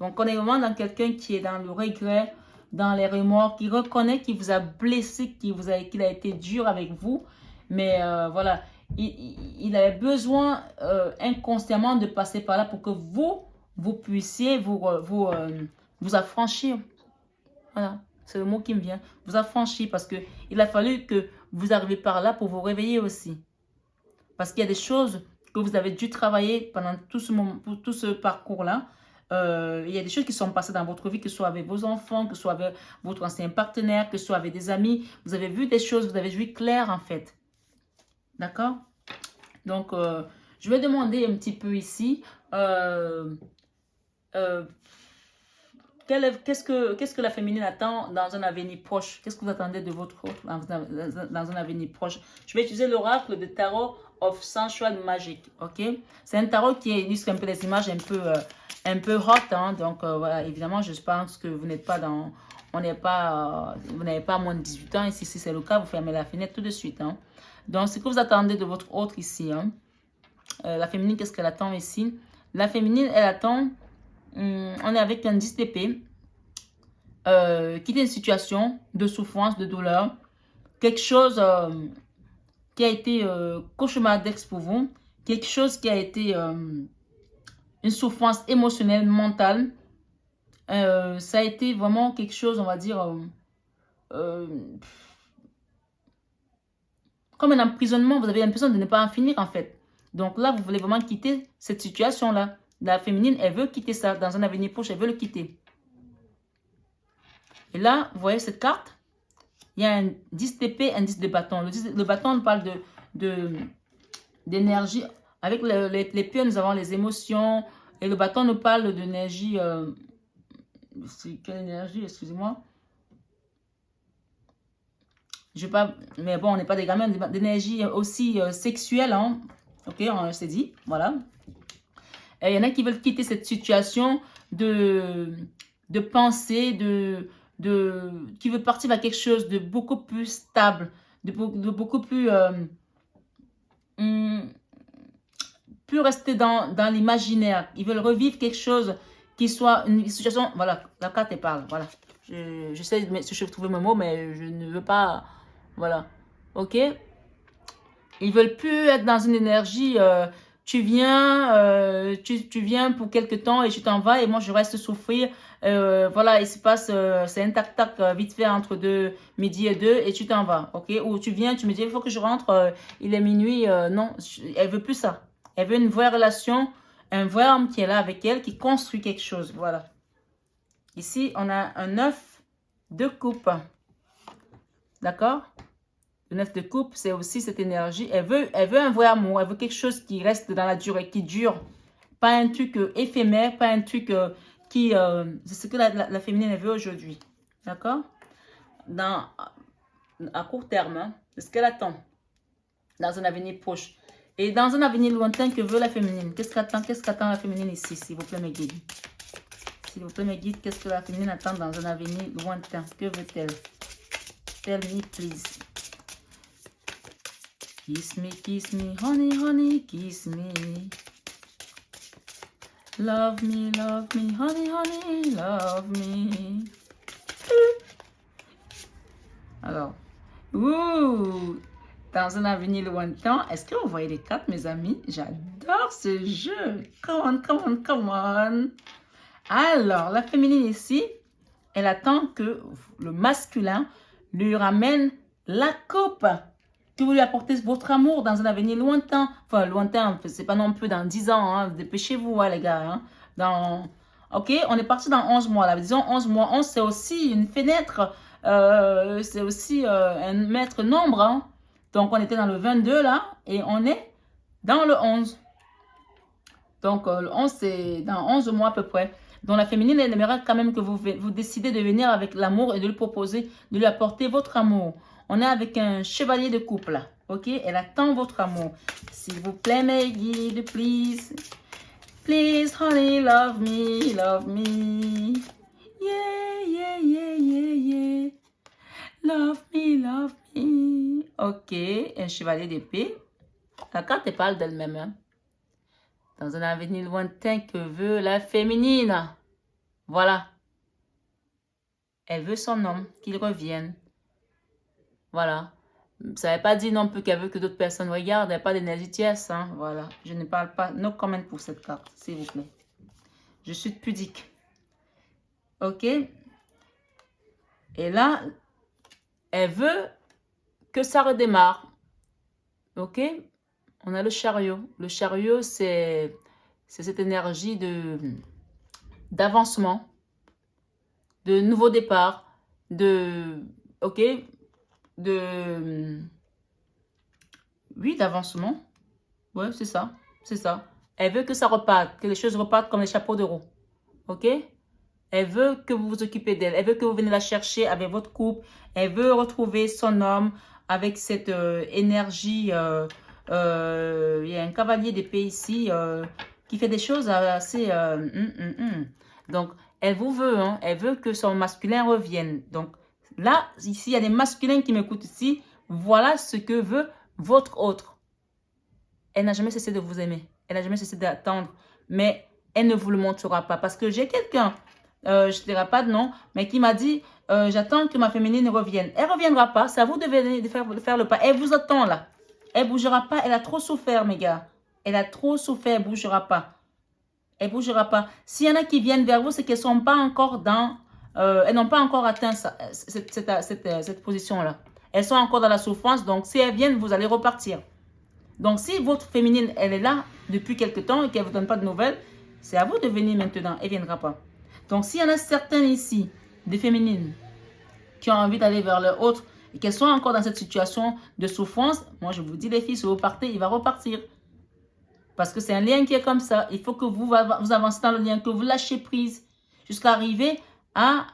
Donc, on est vraiment dans quelqu'un qui est dans le regret, dans les remords, qui reconnaît qu'il vous a blessé, qu'il a été dur avec vous. Mais voilà, il avait besoin inconsciemment de passer par là pour que vous puissiez vous affranchir. Voilà. C'est le mot qui me vient. Vous affranchir parce qu'il a fallu que vous arriviez par là pour vous réveiller aussi. Parce qu'il y a des choses que vous avez dû travailler pendant tout ce parcours-là. Il y a des choses qui sont passées dans votre vie, que ce soit avec vos enfants, que ce soit avec votre ancien partenaire, que ce soit avec des amis. Vous avez vu des choses, vous avez vu clair en fait. D'accord? Donc, je vais demander un petit peu ici. Qu'est-ce que la féminine attend dans un avenir proche? Qu'est-ce que vous attendez de votre autre dans un avenir proche? Je vais utiliser l'oracle de Tarot of Sensual Magic. Ok? C'est un tarot qui illustre un peu les images un peu hot. Hein, donc, voilà, évidemment, je pense que vous n'êtes pas dans... vous n'avez pas moins de 18 ans. Et si c'est le cas, vous fermez la fenêtre tout de suite. Hein. Donc, ce que vous attendez de votre autre ici. Hein. La féminine, qu'est-ce qu'elle attend ici? La féminine, elle attend... on est avec un 10 d'épée qui est une situation de souffrance, de douleur. Quelque chose qui a été cauchemardesque pour vous. Quelque chose qui a été une souffrance émotionnelle, mentale. Ça a été vraiment quelque chose, on va dire, comme un emprisonnement. Vous avez l'impression de ne pas en finir en fait. Donc là, vous voulez vraiment quitter cette situation-là. La féminine, elle veut quitter ça. Dans un avenir proche, elle veut le quitter. Et là, vous voyez cette carte? Il y a un 10 d'épée, un 10 de bâton. Le bâton, on parle d'énergie. Avec l'épée, nous avons les émotions. Et le bâton nous parle d'énergie. C'est quelle énergie? Excusez-moi. Je pas, mais bon, on n'est pas des gamins. D'énergie aussi sexuelle. Hein. Ok, on s'est dit. Voilà. Et il y en a qui veulent quitter cette situation de pensée, qui veut partir vers quelque chose de beaucoup plus stable, de beaucoup plus plus rester dans l'imaginaire. Ils veulent revivre quelque chose qui soit une situation. Voilà, la carte elle parle. Voilà. J'essaie de trouver mes mots, mais je ne veux pas. Voilà. Ok. Ils veulent plus être dans une énergie. Tu viens, tu viens pour quelque temps et tu t'en vas et moi je reste souffrir. Voilà, il se passe, c'est un tac-tac vite fait entre midi et 2 et tu t'en vas, ok? Ou tu viens, tu me dis, il faut que je rentre, il est minuit. Non, elle veut plus ça. Elle veut une vraie relation, un vrai homme qui est là avec elle, qui construit quelque chose, voilà. Ici, on a un 9 de coupe, d'accord? Le 9 de coupe, c'est aussi cette énergie. Elle veut un vrai amour. Elle veut quelque chose qui reste dans la durée, qui dure. Pas un truc éphémère, pas un truc qui... c'est ce que la féminine elle veut aujourd'hui. D'accord? À court terme, hein, c'est ce qu'elle attend. Dans un avenir proche. Et dans un avenir lointain, que veut la féminine? Qu'est-ce qu'attend la féminine ici, s'il vous plaît, mes guides? S'il vous plaît, mes guides, qu'est-ce que la féminine attend dans un avenir lointain? Que veut-elle? Tell me, please. Kiss me, honey, honey, kiss me. Love me, honey, honey, love me. Alors, dans un avenir lointain, est-ce que vous voyez les cartes, mes amis? J'adore ce jeu. Come on. Alors, la féminine ici, elle attend que le masculin lui ramène la coupe. Que vous lui apportez votre amour dans un avenir lointain. Enfin, lointain, c'est pas non plus dans 10 ans. Hein. Dépêchez-vous, hein, les gars. Hein. Ok, on est parti dans 11 mois. Là. Disons 11 mois. 11, c'est aussi une fenêtre. C'est aussi un mètre nombre. Hein. Donc, on était dans le 22 là. Et on est dans le 11. Donc, le 11, c'est dans 11 mois à peu près. Donc, la féminine, elle aimerait quand même que vous décidez de venir avec l'amour et de lui proposer, de lui apporter votre amour. On est avec un chevalier de coupe là, ok? Elle attend votre amour. S'il vous plaît, mes guides, please. Please, honey, love me, love me. Yeah. Love me. Ok, un chevalier d'épée. La carte elle parle d'elle-même. Hein? Dans un avenir lointain que veut la féminine. Voilà. Elle veut son homme, qu'il revienne. Voilà. Ça ne veut pas dire non plus qu'elle veut que d'autres personnes regardent. Elle n'a pas d'énergie tierce. Hein? Voilà. Je ne parle pas. No comment pour cette carte, s'il vous plaît. Je suis pudique. Ok. Et là, elle veut que ça redémarre. Ok. On a le chariot. Le chariot, c'est cette énergie d'avancement, de nouveau départ, ok. Oui, d'avancement. Ouais, c'est ça. C'est ça. Elle veut que ça reparte, que les choses repartent comme les chapeaux de roue. Ok? Elle veut que vous vous occupez d'elle. Elle veut que vous venez la chercher avec votre couple. Elle veut retrouver son homme avec cette énergie. Il y a un cavalier d'épée ici qui fait des choses assez... Donc, elle vous veut. Hein? Elle veut que son masculin revienne. Donc, là, ici, il y a des masculins qui m'écoutent ici. Voilà ce que veut votre autre. Elle n'a jamais cessé de vous aimer. Elle n'a jamais cessé d'attendre. Mais elle ne vous le montrera pas. Parce que j'ai quelqu'un, je ne dirai pas de nom, mais qui m'a dit, j'attends que ma féminine revienne. Elle ne reviendra pas. C'est à vous de faire le pas. Elle vous attend là. Elle ne bougera pas. Elle a trop souffert, mes gars. Elle a trop souffert. Elle ne bougera pas. Elle ne bougera pas. S'il y en a qui viennent vers vous, c'est qu'elles ne sont pas encore dans... elles n'ont pas encore atteint cette position-là. Elles sont encore dans la souffrance. Donc, si elles viennent, vous allez repartir. Donc, si votre féminine, elle est là depuis quelque temps et qu'elle ne vous donne pas de nouvelles, C'est à vous de venir maintenant. Elle ne viendra pas. Donc, s'il y en a certaines ici, des féminines, qui ont envie d'aller vers leur autre, et qu'elles sont encore dans cette situation de souffrance, moi, je vous dis, les filles, si vous partez, il va repartir. Parce que c'est un lien qui est comme ça. Il faut que vous avancez dans le lien, que vous lâchez prise, jusqu'à arriver à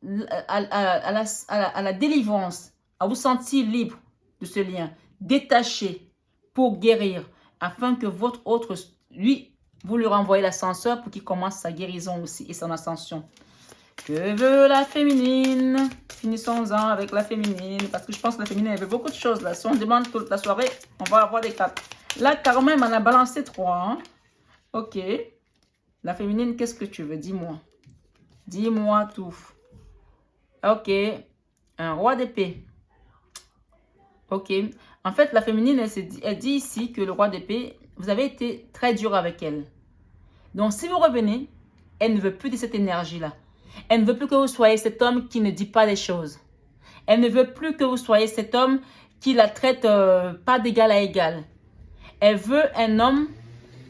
la délivrance, à vous sentir libre de ce lien, détaché pour guérir, afin que votre autre, lui, vous lui renvoyez l'ascenseur pour qu'il commence sa guérison aussi et son ascension. Que veut la féminine? Finissons-en avec la féminine, parce que je pense que la féminine, elle veut beaucoup de choses là. Si on demande toute la soirée, on va avoir des cartes. Là, Carmen m'en a balancé 3. Hein? Ok. La féminine, qu'est-ce que tu veux? Dis-moi. Dis-moi tout. Ok. Un roi d'épée. Ok. En fait, la féminine, elle dit ici que le roi d'épée, vous avez été très dur avec elle. Donc, si vous revenez, elle ne veut plus de cette énergie-là. Elle ne veut plus que vous soyez cet homme qui ne dit pas les choses. Elle ne veut plus que vous soyez cet homme qui la traite pas d'égal à égal. Elle veut un homme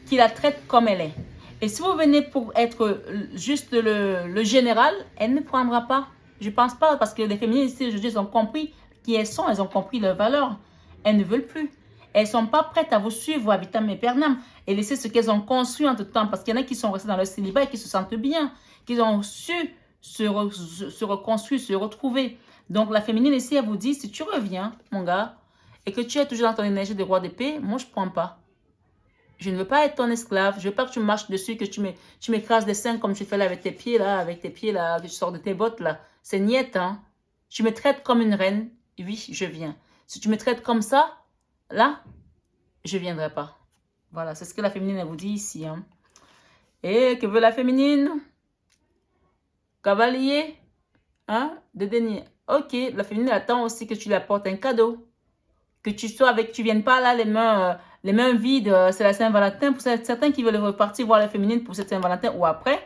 qui la traite comme elle est. Et si vous venez pour être juste le général, elle ne prendra pas. Je ne pense pas, parce que les féministes ici, aujourd'hui, elles ont compris qui elles sont, elles ont compris leurs valeurs. Elles ne veulent plus. Elles ne sont pas prêtes à vous suivre à vitam aeternam et laisser ce qu'elles ont construit en tout temps. Parce qu'il y en a qui sont restés dans leur célibat et qui se sentent bien, qui ont su se reconstruire, se retrouver. Donc la féminine ici, elle vous dit, si tu reviens, mon gars, et que tu es toujours dans ton énergie de roi d'épée, moi je ne prends pas. Je ne veux pas être ton esclave. Je ne veux pas que tu marches dessus, que tu m'écrases des seins comme tu fais là avec tes pieds là, que tu sors de tes bottes là. C'est niette, hein. Tu me traites comme une reine, oui, je viens. Si tu me traites comme ça, là, je ne viendrai pas. Voilà, c'est ce que la féminine elle vous dit ici. Hein. Et que veut la féminine? Cavalier, hein, de denier. Ok, la féminine attend aussi que tu lui apportes un cadeau. Que tu sois avec, tu viennes pas là les mains vides, c'est la Saint-Valentin. Pour certains qui veulent repartir voir la féminine pour cette Saint-Valentin ou après,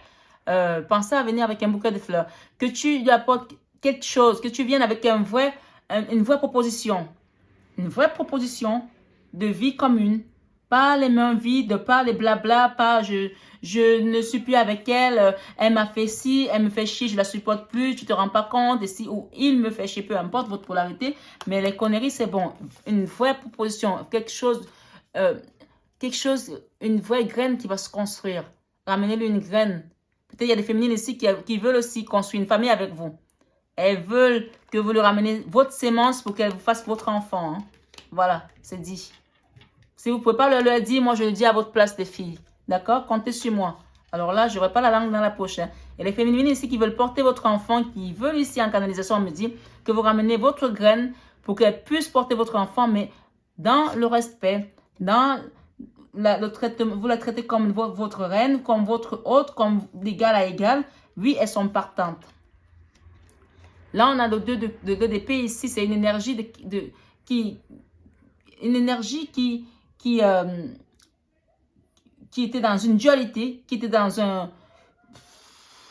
pensez à venir avec un bouquet de fleurs. Que tu lui apportes quelque chose, que tu viennes avec une vraie proposition. Une vraie proposition de vie commune. Pas les mains vides, pas les blabla, pas je ne suis plus avec elle, elle m'a fait ci, elle me fait chier, je la supporte plus, tu te rends pas compte, et si ou il me fait chier, peu importe votre polarité, mais les conneries c'est bon. Une vraie proposition, une vraie graine qui va se construire. Ramenez-lui une graine. Peut-être il y a des féminines ici qui veulent aussi construire une famille avec vous. Elles veulent que vous lui rameniez votre sémence pour qu'elle vous fasse votre enfant. Hein. Voilà, c'est dit. Si vous ne pouvez pas leur dire, moi je le dis à votre place, les filles. D'accord? Comptez sur moi. Alors là, je n'aurai pas la langue dans la poche. Hein. Et les féminines ici qui veulent porter votre enfant, qui veulent ici en canalisation, me dit que vous ramenez votre graine pour qu'elle puisse porter votre enfant, mais dans le respect, dans le traitement, vous la traitez comme votre reine, comme votre hôte, comme d'égal à égal. Oui, elles sont partantes. Là, on a le 2 d'épée ici. C'est une énergie qui était dans une dualité, qui était dans un...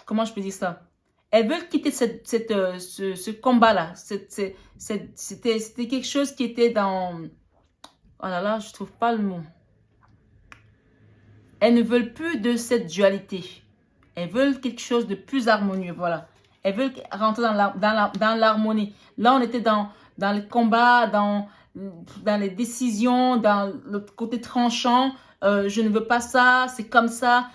Comment je peux dire ça? Elle veut quitter ce combat-là. C'était quelque chose qui était dans... Oh là là, je ne trouve pas le mot. Elles ne veulent plus de cette dualité. Elles veulent quelque chose de plus harmonieux, voilà. Elles veulent rentrer dans l'harmonie. Là, on était dans le combat, dans les décisions, dans le côté tranchant. Je ne veux pas ça, c'est comme ça.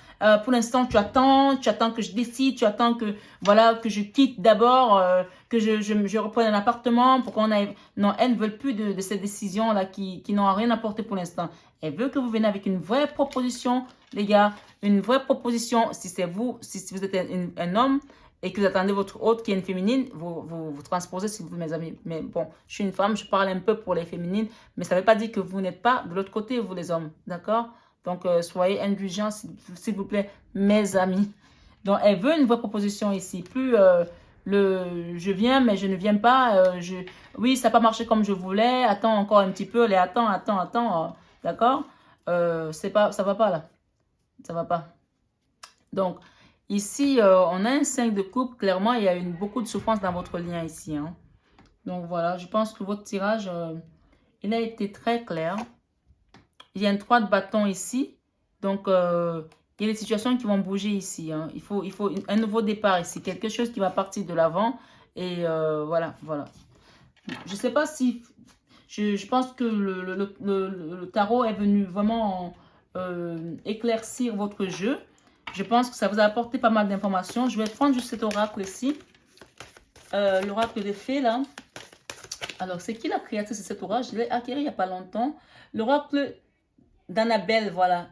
Pour l'instant, tu attends que je décide, tu attends que, voilà, que je quitte d'abord, que je reprenne un appartement pour qu'on aille... Non, elles ne veulent plus de ces décisions-là qui n'ont rien apporté pour l'instant. Elles veulent que vous venez avec une vraie proposition, les gars, une vraie proposition. Si c'est vous, si vous êtes un homme et que vous attendez votre hôte qui est une féminine, vous transposez s'il vous plaît, mes amis. Mais bon, je suis une femme, je parle un peu pour les féminines, mais ça ne veut pas dire que vous n'êtes pas de l'autre côté, vous les hommes, d'accord? Donc, soyez indulgents, s'il vous plaît, mes amis. Donc, elle veut une vraie proposition ici. Plus je viens, mais je ne viens pas. Oui, ça n'a pas marché comme je voulais. Attends encore un petit peu. Attends. D'accord? Ça ne va pas là. Ça ne va pas. Donc, ici, on a un 5 de coupe. Clairement, il y a beaucoup de souffrance dans votre lien ici. Hein. Donc, voilà. Je pense que votre tirage, il a été très clair. Il y a un 3 de bâton ici. Donc, Il y a des situations qui vont bouger ici. Hein. Il faut un nouveau départ ici. Quelque chose qui va partir de l'avant. Et voilà. Je ne sais pas si... Je pense que le tarot est venu vraiment éclaircir votre jeu. Je pense que ça vous a apporté pas mal d'informations. Je vais prendre juste cet oracle ici. L'oracle des fées, là. Alors, c'est qui la créatrice de cet oracle? Je l'ai acquis il n'y a pas longtemps. L'oracle d'Annabelle, voilà.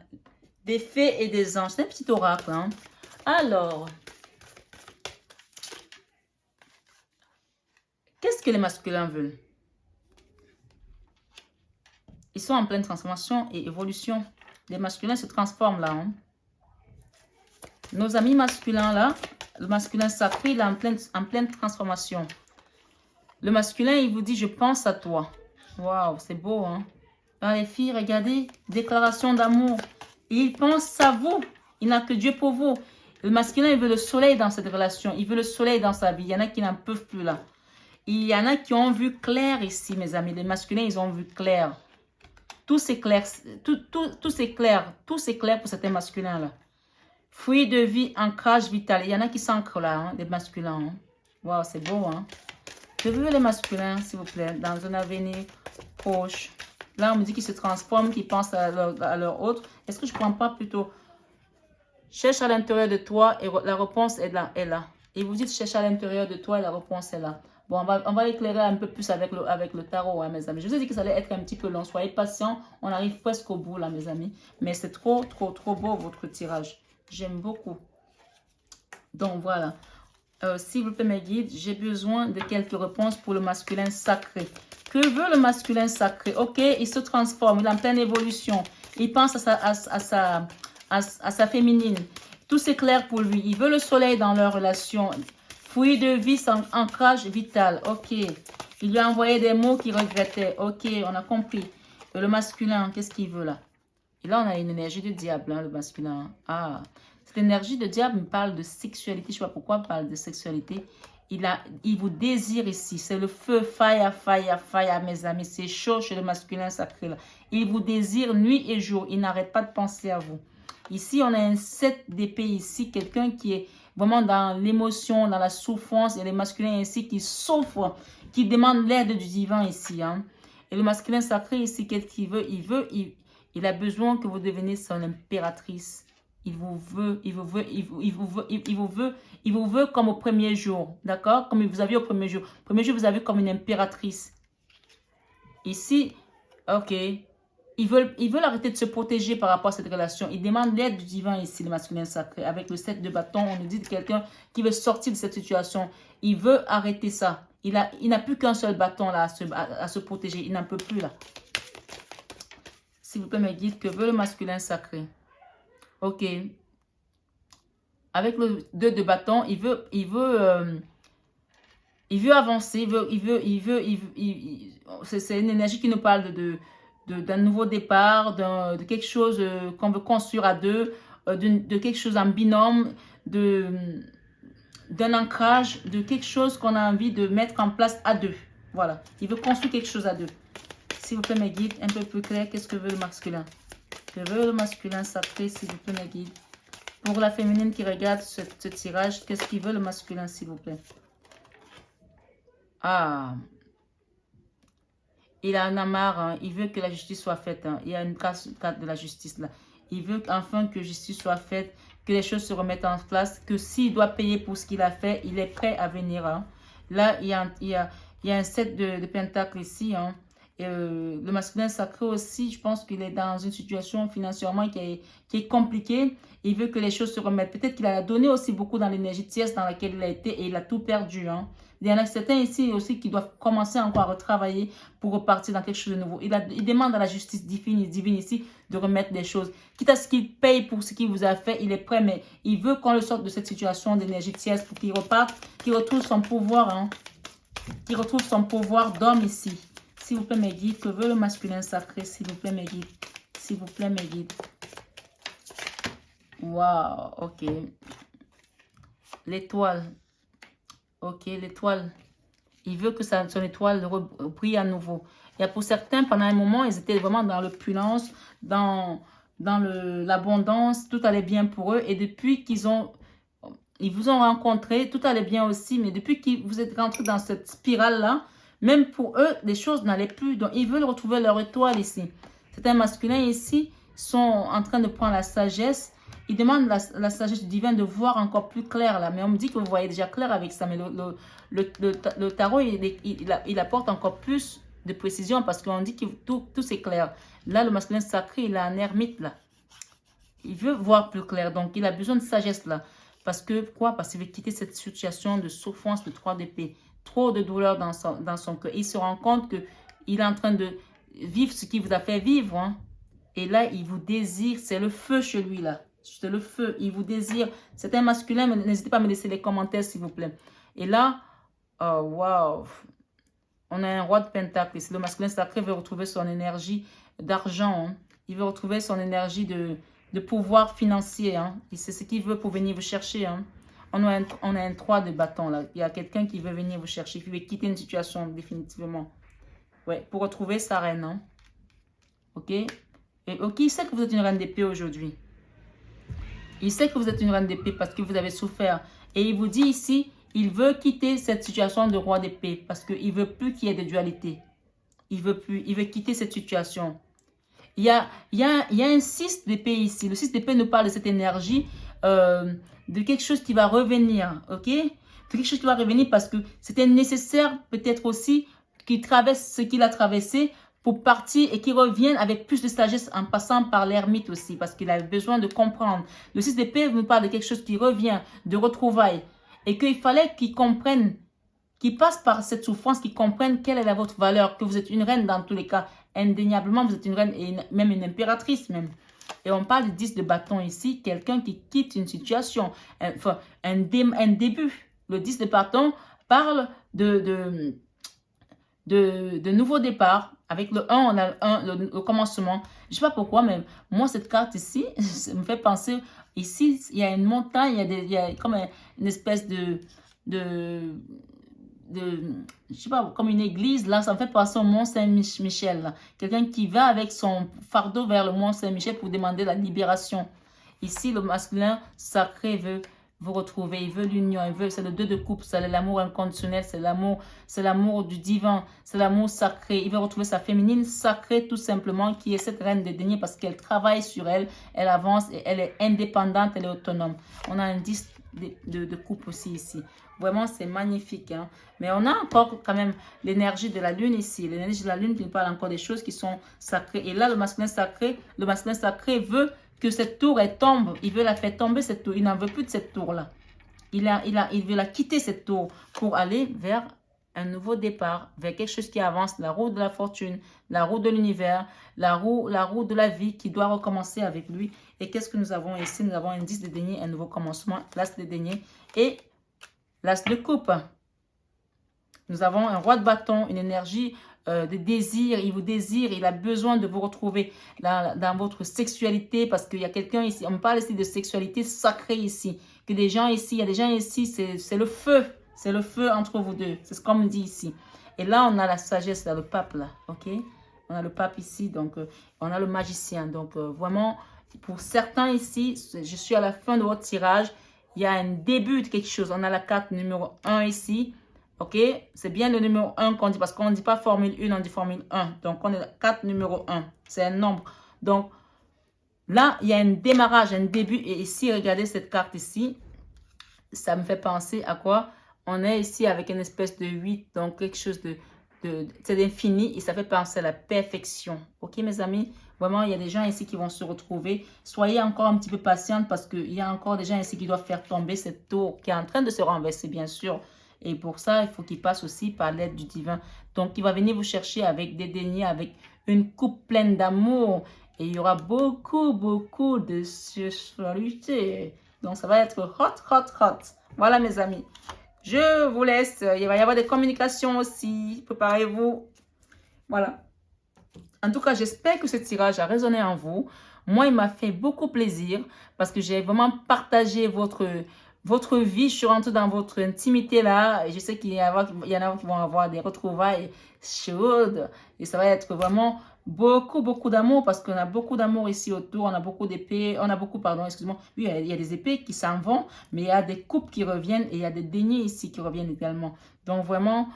Des fées et des anges. C'est un petit oracle. Hein. Alors, qu'est-ce que les masculins veulent? Ils sont en pleine transformation et évolution. Les masculins se transforment là. Hein. Nos amis masculins là, le masculin sacré, il est en pleine transformation. Le masculin, il vous dit, je pense à toi. Waouh, c'est beau, hein? Ah, les filles, regardez, déclaration d'amour. Il pense à vous. Il n'a que Dieu pour vous. Le masculin, il veut le soleil dans cette relation. Il veut le soleil dans sa vie. Il y en a qui n'en peuvent plus là. Il y en a qui ont vu clair ici, mes amis. Les masculins, ils ont vu clair. Tout s'éclaire pour certains masculins là. Fruit de vie, ancrage vital. Il y en a qui s'ancrent là, hein, les masculins. Hein. Waouh, c'est beau, hein. Je veux les masculins, s'il vous plaît, dans un avenir proche. Là, on me dit qu'ils se transforment, qu'ils pensent à leur autre. Est-ce que je ne prends pas plutôt? Cherche à l'intérieur de toi et la réponse est là. Et vous dites cherche à l'intérieur de toi et la réponse est là. Bon, on va éclairer un peu plus avec le tarot, hein, mes amis. Je vous ai dit que ça allait être un petit peu long. Soyez patients. On arrive presque au bout, là, mes amis. Mais c'est trop beau, votre tirage. J'aime beaucoup. Donc, voilà. S'il vous plaît, mes guides, j'ai besoin de quelques réponses pour le masculin sacré. Que veut le masculin sacré? Ok, il se transforme, il est en pleine évolution. Il pense à sa féminine. Tout s'éclaire pour lui. Il veut le soleil dans leur relation. Fruit de vie, sans ancrage vital. Ok. Il lui a envoyé des mots qu'il regrettait. Ok, on a compris. Le masculin, qu'est-ce qu'il veut là? Et là, on a une énergie de diable, hein, le masculin. Ah, cette énergie de diable me parle de sexualité. Je ne sais pas pourquoi il parle de sexualité. Il vous désire ici. C'est le feu, fire, mes amis. C'est chaud chez le masculin sacré. Là. Il vous désire nuit et jour. Il n'arrête pas de penser à vous. Ici, on a un 7 d'épée ici. Quelqu'un qui est vraiment dans l'émotion, dans la souffrance. Et les masculins ici qui souffrent, qui demandent l'aide du divin ici. Hein. Et le masculin sacré ici, qu'est-ce qu'il veut? Il a besoin que vous deveniez son impératrice. Il vous veut comme au premier jour. D'accord? Comme vous avez au premier jour. Au premier jour, vous avez comme une impératrice. Ici, ok. Ils veulent arrêter de se protéger par rapport à cette relation. Ils demandent l'aide du divin ici, le masculin sacré. Avec le 7 de bâton, on nous dit de quelqu'un qui veut sortir de cette situation. Il veut arrêter ça. Il n'a plus qu'un seul bâton là à se protéger. Il n'en peut plus là. S'il vous plaît, mes guides, que veut le masculin sacré? Ok. Avec le 2 de bâton, il veut avancer. C'est une énergie qui nous parle d'un nouveau départ, de quelque chose qu'on veut construire à deux, de quelque chose en binôme, d'un ancrage, de quelque chose qu'on a envie de mettre en place à deux. Voilà. Il veut construire quelque chose à deux. S'il vous plaît, mes guides, un peu plus clair, qu'est-ce que veut le masculin? Que veut le masculin sacré, s'il vous plaît, mes guides? Pour la féminine qui regarde ce tirage, qu'est-ce qu'il veut le masculin, s'il vous plaît? Ah, il en a marre, hein. Il veut que la justice soit faite. Hein. Il y a une carte de la justice là. Il veut enfin que justice soit faite, que les choses se remettent en place, que s'il doit payer pour ce qu'il a fait, il est prêt à venir. Hein. Là, il y a un 7 de pentacles ici. Hein. Et, le masculin sacré aussi, je pense qu'il est dans une situation financièrement qui est compliquée. Il veut que les choses se remettent. Peut-être qu'il a donné aussi beaucoup dans l'énergie tierce dans laquelle il a été et il a tout perdu. Hein. Il y en a certains ici aussi qui doivent commencer encore à retravailler pour repartir dans quelque chose de nouveau. Il demande à la justice divine ici de remettre des choses. Quitte à ce qu'il paye pour ce qu'il vous a fait, il est prêt, mais il veut qu'on le sorte de cette situation d'énergie tierce pour qu'il reparte, qu'il retrouve son pouvoir, hein, qu'il retrouve son pouvoir d'homme ici. S'il vous plaît, mes guides, que veut le masculin sacré, s'il vous plaît, mes guides. S'il vous plaît, mes guides. Waouh, ok. L'étoile. Ok, l'étoile. Il veut que son étoile brille à nouveau. Il y a pour certains, pendant un moment, ils étaient vraiment dans l'opulence, dans dans l'abondance, tout allait bien pour eux. Et depuis qu'ils ils vous ont rencontré, tout allait bien aussi. Mais depuis que vous êtes rentré dans cette spirale-là, même pour eux, les choses n'allaient plus. Donc, ils veulent retrouver leur étoile ici. Certains masculins ici sont en train de prendre la sagesse. Ils demandent la sagesse divine de voir encore plus clair là. Mais on me dit que vous voyez déjà clair avec ça. Mais le tarot, il apporte encore plus de précision parce qu'on dit que tout c'est clair. Là, le masculin sacré, il a un ermite là. Il veut voir plus clair. Donc, il a besoin de sagesse là. Parce que, quoi? Parce qu'il veut quitter cette situation de souffrance de 3 d'épée. Trop de douleur dans son cœur. Il se rend compte qu'il est en train de vivre ce qu'il vous a fait vivre. Hein. Et là, il vous désire. C'est le feu chez lui là. C'est le feu. Il vous désire. C'est un masculin, mais n'hésitez pas à me laisser les commentaires s'il vous plaît. Et là, oh, waouh. On a un roi de pentacle. Le masculin sacré veut retrouver son énergie d'argent. Hein. Il veut retrouver son énergie de pouvoir financier. Hein. C'est ce qu'il veut pour venir vous chercher. Hein. On a un 3 de bâton là. Il y a quelqu'un qui veut venir vous chercher, qui veut quitter une situation définitivement. Ouais, pour retrouver sa reine. Hein. Ok? Et ok, il sait que vous êtes une reine d'épée aujourd'hui. Il sait que vous êtes une reine d'épée parce que vous avez souffert. Et il vous dit ici, il veut quitter cette situation de roi d'épée parce qu'il ne veut plus qu'il y ait de dualité. Il veut plus. Il veut quitter cette situation. Il y a un 6 d'épée ici. Le 6 d'épée nous parle de cette énergie, de quelque chose qui va revenir. Ok? De quelque chose qui va revenir parce que c'était nécessaire peut-être aussi qu'il traverse ce qu'il a traversé pour partir et qu'il revienne avec plus de sagesse en passant par l'ermite aussi parce qu'il a besoin de comprendre. Le 6 d'épée nous parle de quelque chose qui revient, de retrouvailles et qu'il fallait qu'il comprenne, qu'il passe par cette souffrance, qu'il comprenne quelle est votre valeur, que vous êtes une reine dans tous les cas. Indéniablement, vous êtes une reine et même une impératrice même. Et on parle de 10 de bâton ici, quelqu'un qui quitte une situation, enfin un début. Le 10 de bâton parle de nouveau départ. Avec le 1, on a le commencement. Je ne sais pas pourquoi, mais moi, cette carte ici, ça me fait penser, ici, il y a une montagne, il y a comme une espèce je sais pas, comme une église, là, ça me fait penser au Mont Saint-Michel. Quelqu'un qui va avec son fardeau vers le Mont Saint-Michel pour demander la libération. Ici, le masculin sacré veut vous retrouver, il veut l'union, c'est le 2 de coupe, c'est l'amour inconditionnel, c'est l'amour du divin, c'est l'amour sacré. Il veut retrouver sa féminine sacrée tout simplement, qui est cette reine de denier parce qu'elle travaille sur elle, elle avance et elle est indépendante, elle est autonome. On a un 10 de coupe aussi ici. Vraiment, c'est magnifique. Hein? Mais on a encore quand même l'énergie de la lune ici. L'énergie de la lune qui nous parle encore des choses qui sont sacrées. Et là, le masculin sacré veut que cette tour elle tombe. Il veut la faire tomber, cette tour. Il n'en veut plus de cette tour-là. Il veut la quitter, cette tour, pour aller vers un nouveau départ, vers quelque chose qui avance, la roue de la fortune, la roue de l'univers, la roue de la vie qui doit recommencer avec lui. Et qu'est-ce que nous avons ici? Nous avons un 10 de denier, un nouveau commencement, l'as de denier et l'as de coupe. Nous avons un roi de bâton, une énergie de désir. Il vous désire, il a besoin de vous retrouver dans votre sexualité parce qu'il y a quelqu'un ici, on parle ici de sexualité sacrée ici, que des gens ici, il y a des gens ici, c'est le feu. C'est le feu entre vous deux. C'est ce qu'on me dit ici. Et là, on a la sagesse, là, le pape, là. OK? On a le pape ici, donc on a le magicien. Donc, vraiment, pour certains ici, je suis à la fin de votre tirage. Il y a un début de quelque chose. On a la carte numéro 1 ici. OK? C'est bien le numéro 1 qu'on dit, parce qu'on ne dit pas formule 1, on dit formule 1. Donc, on est la carte numéro 1. C'est un nombre. Donc, là, il y a un démarrage, un début. Et ici, regardez cette carte ici. Ça me fait penser à quoi? On est ici avec une espèce de 8, donc quelque chose c'est d'infini et ça fait penser à la perfection. Ok, mes amis? Vraiment, il y a des gens ici qui vont se retrouver. Soyez encore un petit peu patiente parce qu'il y a encore des gens ici qui doivent faire tomber cette tour qui est en train de se renverser, bien sûr. Et pour ça, il faut qu'il passe aussi par l'aide du divin. Donc, il va venir vous chercher avec des deniers, avec une coupe pleine d'amour. Et il y aura beaucoup, beaucoup de sexualité. Donc, ça va être hot, hot, hot. Voilà, mes amis. Je vous laisse. Il va y avoir des communications aussi. Préparez-vous. Voilà. En tout cas, j'espère que ce tirage a résonné en vous. Moi, il m'a fait beaucoup plaisir parce que j'ai vraiment partagé votre vie. Je suis rentrée dans votre intimité là. Et je sais qu'il y en a qui vont avoir des retrouvailles chaudes. Et ça va être vraiment beaucoup d'amour parce qu'on a beaucoup d'amour ici autour. On a beaucoup d'épées, pardon, excuse-moi. Oui, il y a des épées qui s'en vont, mais il y a des coupes qui reviennent et il y a des deniers ici qui reviennent également. Donc vraiment,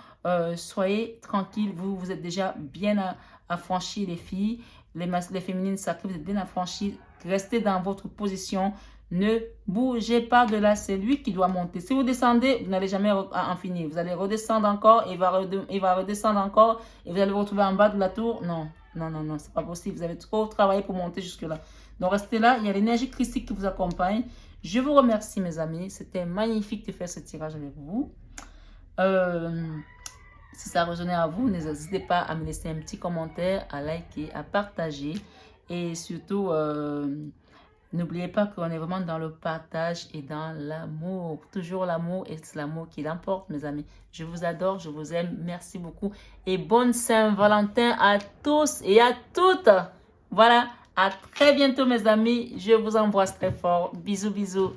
soyez tranquilles. Vous êtes déjà bien affranchis, les filles. Les féminines sacrées, vous êtes bien affranchis. Restez dans votre position. Ne bougez pas de là, c'est lui qui doit monter. Si vous descendez, vous n'allez jamais en finir. Vous allez redescendre encore, il va redescendre encore et vous allez vous retrouver en bas de la tour. Non, non, non, non, c'est pas possible. Vous avez trop travaillé pour monter jusque-là. Donc restez là, il y a l'énergie christique qui vous accompagne. Je vous remercie mes amis, c'était magnifique de faire ce tirage avec vous. Si ça résonnait à vous, n'hésitez pas à me laisser un petit commentaire, à liker, à partager et surtout... n'oubliez pas qu'on est vraiment dans le partage et dans l'amour. Toujours l'amour et c'est l'amour qui l'emporte, mes amis. Je vous adore, je vous aime. Merci beaucoup. Et bonne Saint-Valentin à tous et à toutes. Voilà, à très bientôt, mes amis. Je vous embrasse très fort. Bisous, bisous.